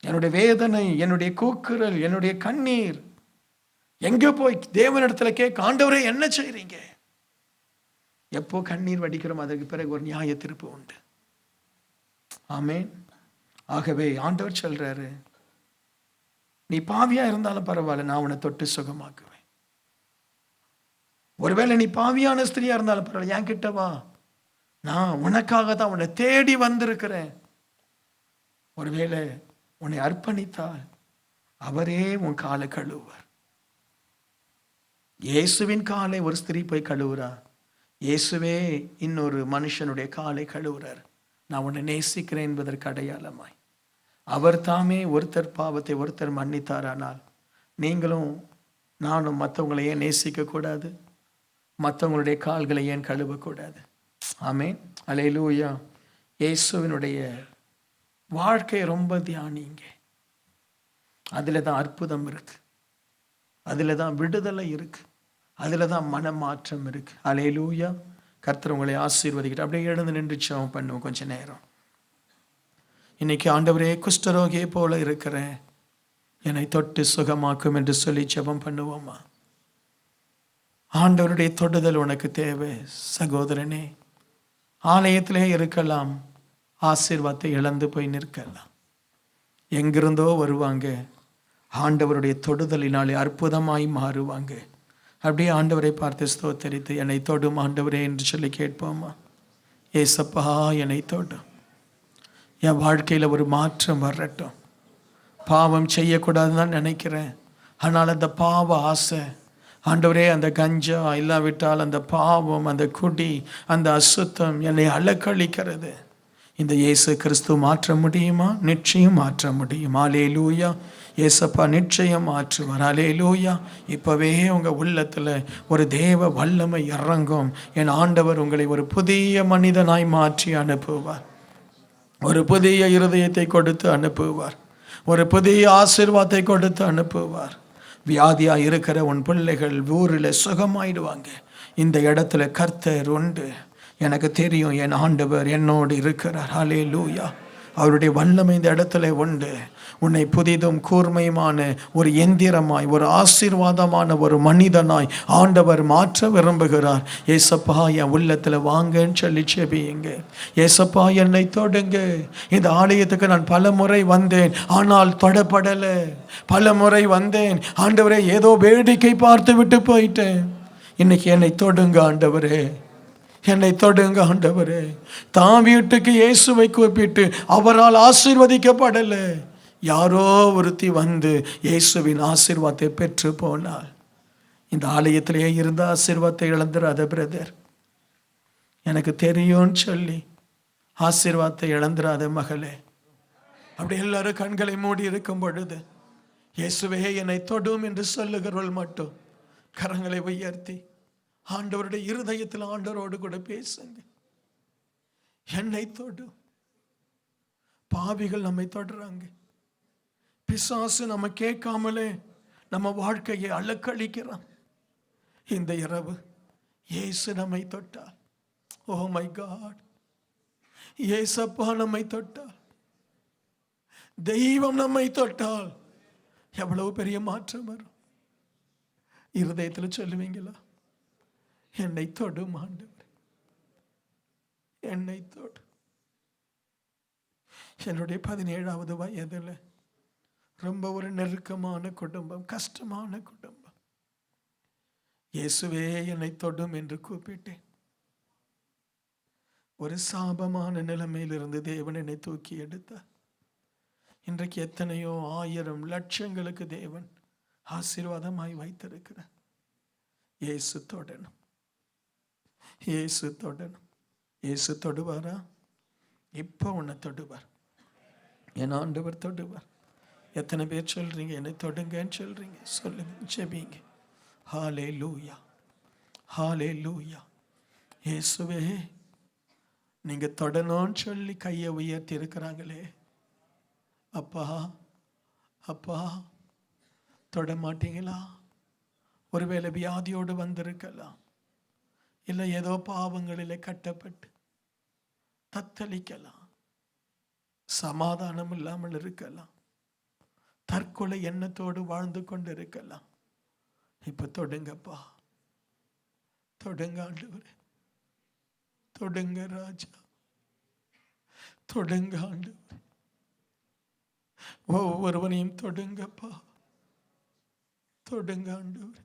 என்னுடைய வேதனை, என்னுடைய கூக்குரல், என்னுடைய கண்ணீர் எங்க போய் தேவனிடத்துல கேட்க, ஆண்டவரே என்ன செய்றீங்க? எப்போ கண்ணீர் வடிக்கிறோம் அதற்கு பிறகு ஒரு நியாய தீர்ப்பு உண்டு. ஆமென். ஆகவே ஆண்டவர் சொல்றாரு, நீ பாவியா இருந்தாலும் பரவாயில்ல, நான் உன்னை தொட்டு சுகமாக்குவேன். ஒருவேளை நீ பாவியான ஸ்திரியா இருந்தாலும் பரவாயில்ல, என் கிட்ட வா, நான் உனக்காக தான் உன்னை தேடி வந்திருக்கிறேன். ஒருவேளை உன்னை அர்ப்பணித்தால் அவரே உன் காலை கழுவுவார். இயேசுவின் காலை ஒரு ஸ்திரீ போய் கழுவுறா, இயேசுவே இன்னொரு மனுஷனுடைய காலை கழுவுறார். நான் உன்னை நேசிக்கிறேன் என்பதற்கு அடையாளமாய் அவர் தாமே ஒருத்தர் பாவத்தை ஒருத்தர் மன்னித்தாரானால் நீங்களும் நானும் மற்றவங்களை ஏன் நேசிக்க கூடாது? மற்றவங்களுடைய கால்களை ஏன் கழுவக்கூடாது? ஆமென். அல்லேலூயா. இயேசுவினுடைய வாழ்க்கை ரொம்ப தியானிங்க. அதுல தான் அற்புதம் இருக்கு, அதுல தான் விடுதலை இருக்கு, அதுல தான் மனமாற்றம் இருக்கு. அல்லேலூயா. கர்த்தர் உங்களை ஆசீர்வதிக்கிட்டு அப்படியே எழுந்து நின்று ஜெபம் பண்ணுவோம் கொஞ்ச நேரம். இன்னைக்கு ஆண்டவரே, குஷ்டரோகியை போல இருக்கிறேன், என்னை தொட்டு சுகமாக்கும் என்று சொல்லி ஜெபம் பண்ணுவோமா? ஆண்டவருடைய தொடுதல் உனக்கு தேவை சகோதரனே. ஆலயத்திலே இருக்கலாம், ஆசீர்வாதத்தை இழந்து போய் நிற்கலாம். எங்கிருந்தோ வருவாங்க, ஆண்டவருடைய தொடுதலினாலே அற்புதமாய் மாறுவாங்க. அப்படியே ஆண்டவரை பார்த்து ஸ்தோத்தரித்து, என்னை தொடும் ஆண்டவரே என்று சொல்லி கேட்போமா? ஏசப்பா, என்னை தொடும், என் வாழ்க்கையில் ஒரு மாற்றம் வரட்டும். பாவம் செய்யக்கூடாதுன்னு தான் நினைக்கிறேன், ஆனால் அந்த பாவ ஆசை ஆண்டவரே, அந்த கஞ்சா இல்லாவிட்டால் அந்த பாவம், அந்த குடி, அந்த அசுத்தம் என்னை அலக்கழிக்கிறது. இந்த இயேசு கிறிஸ்து மாற்ற முடியுமா? நிச்சயம் மாற்ற முடியும். அல்லேலூயா. ஏசப்பா நிச்சயம் மாற்றுவார். அல்லேலூயா. இப்போவே உங்கள் உள்ளத்தில் ஒரு தேவ வல்லமை இறங்கும். என் ஆண்டவர் உங்களை ஒரு புதிய மனிதனாய் மாற்றி அனுப்புவார். ஒரு புதிய இருதயத்தை கொடுத்து அனுப்புவார். ஒரு புதிய ஆசீர்வாதத்தை கொடுத்து அனுப்புவார். வியாதியாக இருக்கிற உன் பிள்ளைகள் ஊரில் சுகமாயிடுவாங்க. இந்த இடத்துல கர்த்தர் உண்டு. எனக்கு தெரியும், என் ஆண்டவர் என்னோடு இருக்கிறார். அல்லேலூயா. அவருடைய வல்லமை இந்த இடத்துல உண்டு. உன்னை புதிதும் கூர்மையுமான ஒரு எந்திரமாய், ஒரு ஆசீர்வாதமான ஒரு மனிதனாய் ஆண்டவர் மாற்ற விரும்புகிறார். ஏசப்பா என் உள்ளத்தில் வாங்கன்னு சொல்லி செபியுங்க. ஏசப்பா என்னை தொடுங்க. இந்த ஆலயத்துக்கு நான் பல முறை வந்தேன், ஆனால் தொடப்படலை. பல முறை வந்தேன் ஆண்டவரே, ஏதோ வேடிக்கை பார்த்து விட்டு போயிட்டேன். இன்னைக்கு என்னை தொடுங்க ஆண்டவரே, என்னை தொடுங்க ஆண்டவரே. தான் வீட்டுக்கு இயேசுவை கூப்பிட்டு அவரால் ஆசீர்வதிக்கப்படலை. யாரோ ஒருத்தி வந்து இயேசுவின் ஆசீர்வாதத்தை பெற்று போனாள். இந்த ஆலயத்திலேயே இருந்த ஆசீர்வாதத்தை இழந்துடாத பிரதர். எனக்கு தெரியும்னு சொல்லி ஆசீர்வாதத்தை இழந்துடாத மகளே. அப்படி எல்லாரும் கண்களை மூடி இருக்கும் பொழுது இயேசுவே என்னை தொடும் என்று சொல்லுகிறவள் மட்டும் கரங்களை உயர்த்தி ஆண்டவருடைய இருதயத்தில் ஆண்டவரோடு கூட பேசுங்க. என்னை தொடும். பாவிகள் நம்மை தொடுறாங்க. பிசாசு நம்ம கேட்காமலே நம்ம வாழ்க்கையை அலக்களிக்கிறான். இந்த இரவு இயேசு நம்மை தொட்டார். ஓ மை காட், இயேசப்பா நம்மை தொட்டார். தெய்வம் நம்மை தொட்டால் எவ்வளவு பெரிய மாற்றம் வரும். இருதயத்தில் சொல்லுவீங்களா? என்னை தொடும் ஆண்டவரே, என்னை தொடு. என்னுடைய 17வது வயதில் ரொம்ப ஒரு நெருக்கமான குடும்பம், கஷ்டமான குடும்பம். இயேசுவே என்னை தொடும் என்று கூப்பிட்டேன். ஒரு சாபமான நிலைமையிலிருந்து தேவன் என்னை தூக்கி எடுத்தார். இன்றைக்கு எத்தனையோ 1000 லட்சங்களுக்கு தேவன் ஆசீர்வாதமாய் வைத்திருக்கிறார். இயேசு தொடணும், இயேசு தொடணும். இயேசு தொடுவாரா? இப்போ உன்னை தொடுவார். என் ஆண்டவர் தொடுவார். எத்தனை பேர் சொல்றீங்க என்னை தொடுங்கன்னு சொல்றீங்க? சொல்லுங்க, ஜெபிங்க. ஹல்லேலூயா, ஹல்லேலூயா. இயேசுவே நீங்க தொடணும்னு சொல்லி கையை உயர்த்தி இருக்கிறாங்களே, அப்பா அப்பா தொட மாட்டீங்களா? ஒருவேளை வியாதியோடு வந்திருக்கலாம், இல்லை ஏதோ பாவங்களிலே கட்டப்பட்டு தத்தளிக்கலாம், சமாதானம் இல்லாமல் இருக்கலாம், தற்கொலை எண்ணத்தோடு வாழ்ந்து கொண்டு இருக்கலாம். இப்ப தொடுங்கப்பா, தொடுங்க ஆண்டவரே, தொடுங்க ராஜா, தொடுங்க ஆண்டவரே. ஒவ்வொருவனையும் தொடுங்கப்பா, தொடுங்க ஆண்டவரே.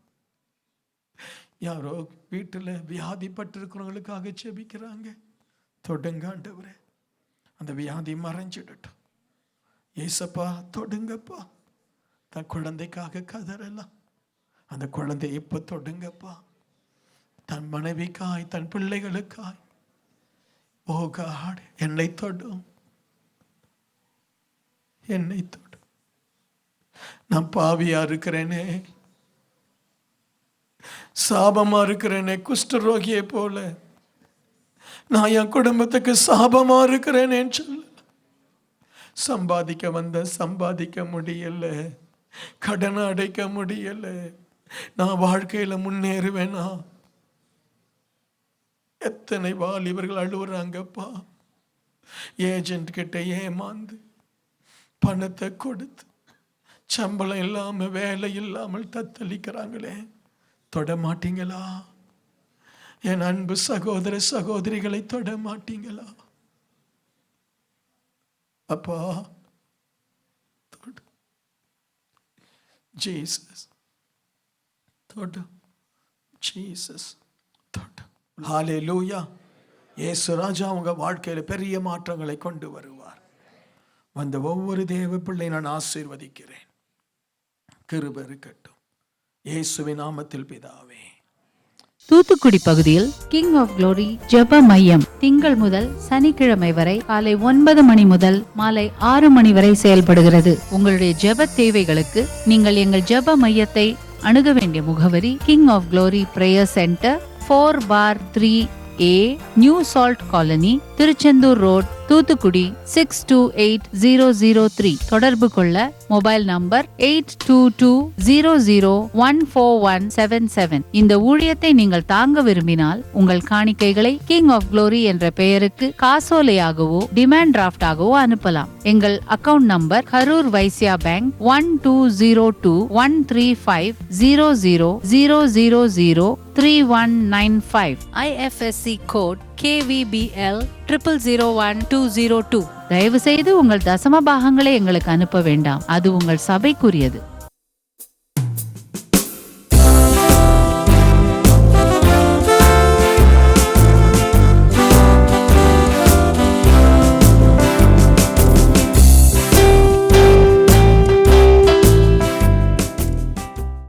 யாரோ வீட்டில் வியாதிப்பட்டிருக்கிறவங்களுக்காக செபிக்கிறாங்க. தொடுங்க ஆண்டவரே, அந்த வியாதி மறைஞ்சிடட்டும். ஏசப்பா தொடுங்கப்பா. தன் குழந்தைக்காக கதறலாம், அந்த குழந்தை இப்ப தொடுங்கப்பா. தன் மனைவிக்காய், தன் பிள்ளைகளுக்காய், ஓ காட் என்னை தொடும், என்னை தொடும். நான் பாவியா இருக்கிறேனே, சாபமா இருக்கிறேனே, குஷ்டரோகியை போல நான் என் குடும்பத்துக்கு சாபமா இருக்கிறேனேன்னு சொல்ல. சம்பாதிக்க வந்த சம்பாதிக்க முடியல, கடனை அடைக்க முடியல, நான் வாழ்க்கையில முன்னேறுவேனா? எத்தனை வாலிபர்கள் அழுவுறாங்கப்பா. ஏஜென்ட் கிட்ட ஏமாந்து பணத்தை கொடுத்து சம்பளம் இல்லாம வேலை இல்லாமல் தத்தளிக்கிறாங்களே. தொட மாட்டீங்களா? என் அன்பு சகோதர சகோதரிகளை தொட மாட்டீங்களா? அப்பா தொடு, ஜீசஸ் தொடு, ஜீசஸ் தொடு. ஹல்லேலூயா. இயேசு ராஜா உங்க வாழ்க்கையில பெரிய மாற்றங்களை கொண்டு வருவார். வந்த ஒவ்வொரு தேவ பிள்ளை நான் ஆசீர்வதிக்கிறேன். கிருபை இருக்கட்டும். இயேசுவின் நாமத்தில் பிதாவே. தூத்துக்குடி பகுதியில் கிங் ஆஃப் குளோரி ஜெப மையம் திங்கள் முதல் சனிக்கிழமை வரை காலை 9 மணி முதல் மாலை 6 மணி வரை செயல்படுகிறது. உங்களுடைய ஜெப தேவைகளுக்கு நீங்கள் எங்கள் ஜெப மையத்தை அணுக வேண்டிய முகவரி King of Glory Prayer Centre, 4/3A, New Salt Colony, Tiruchendur Road, Thoothukudi 628003. தொடர்பு கொள்ள மொபைல் நம்பர் 8220014177. இந்த ஊழியத்தை நீங்கள் தாங்க விரும்பினால் உங்கள் காணிக்கைகளை கிங் ஆஃப் குளோரி என்ற பெயருக்கு காசோலையாகவோ டிமாண்ட் டிராஃப்ட் ஆகவோ அனுப்பலாம். எங்கள் account number Karur Vysya bank 1202135000003195. IFSC code KVBL 0001-202. தயவு செய்து உங்கள் தசம பாகங்களை எங்களுக்கு அனுப்ப வேண்டாம், அது உங்கள் சபைக்குரியது.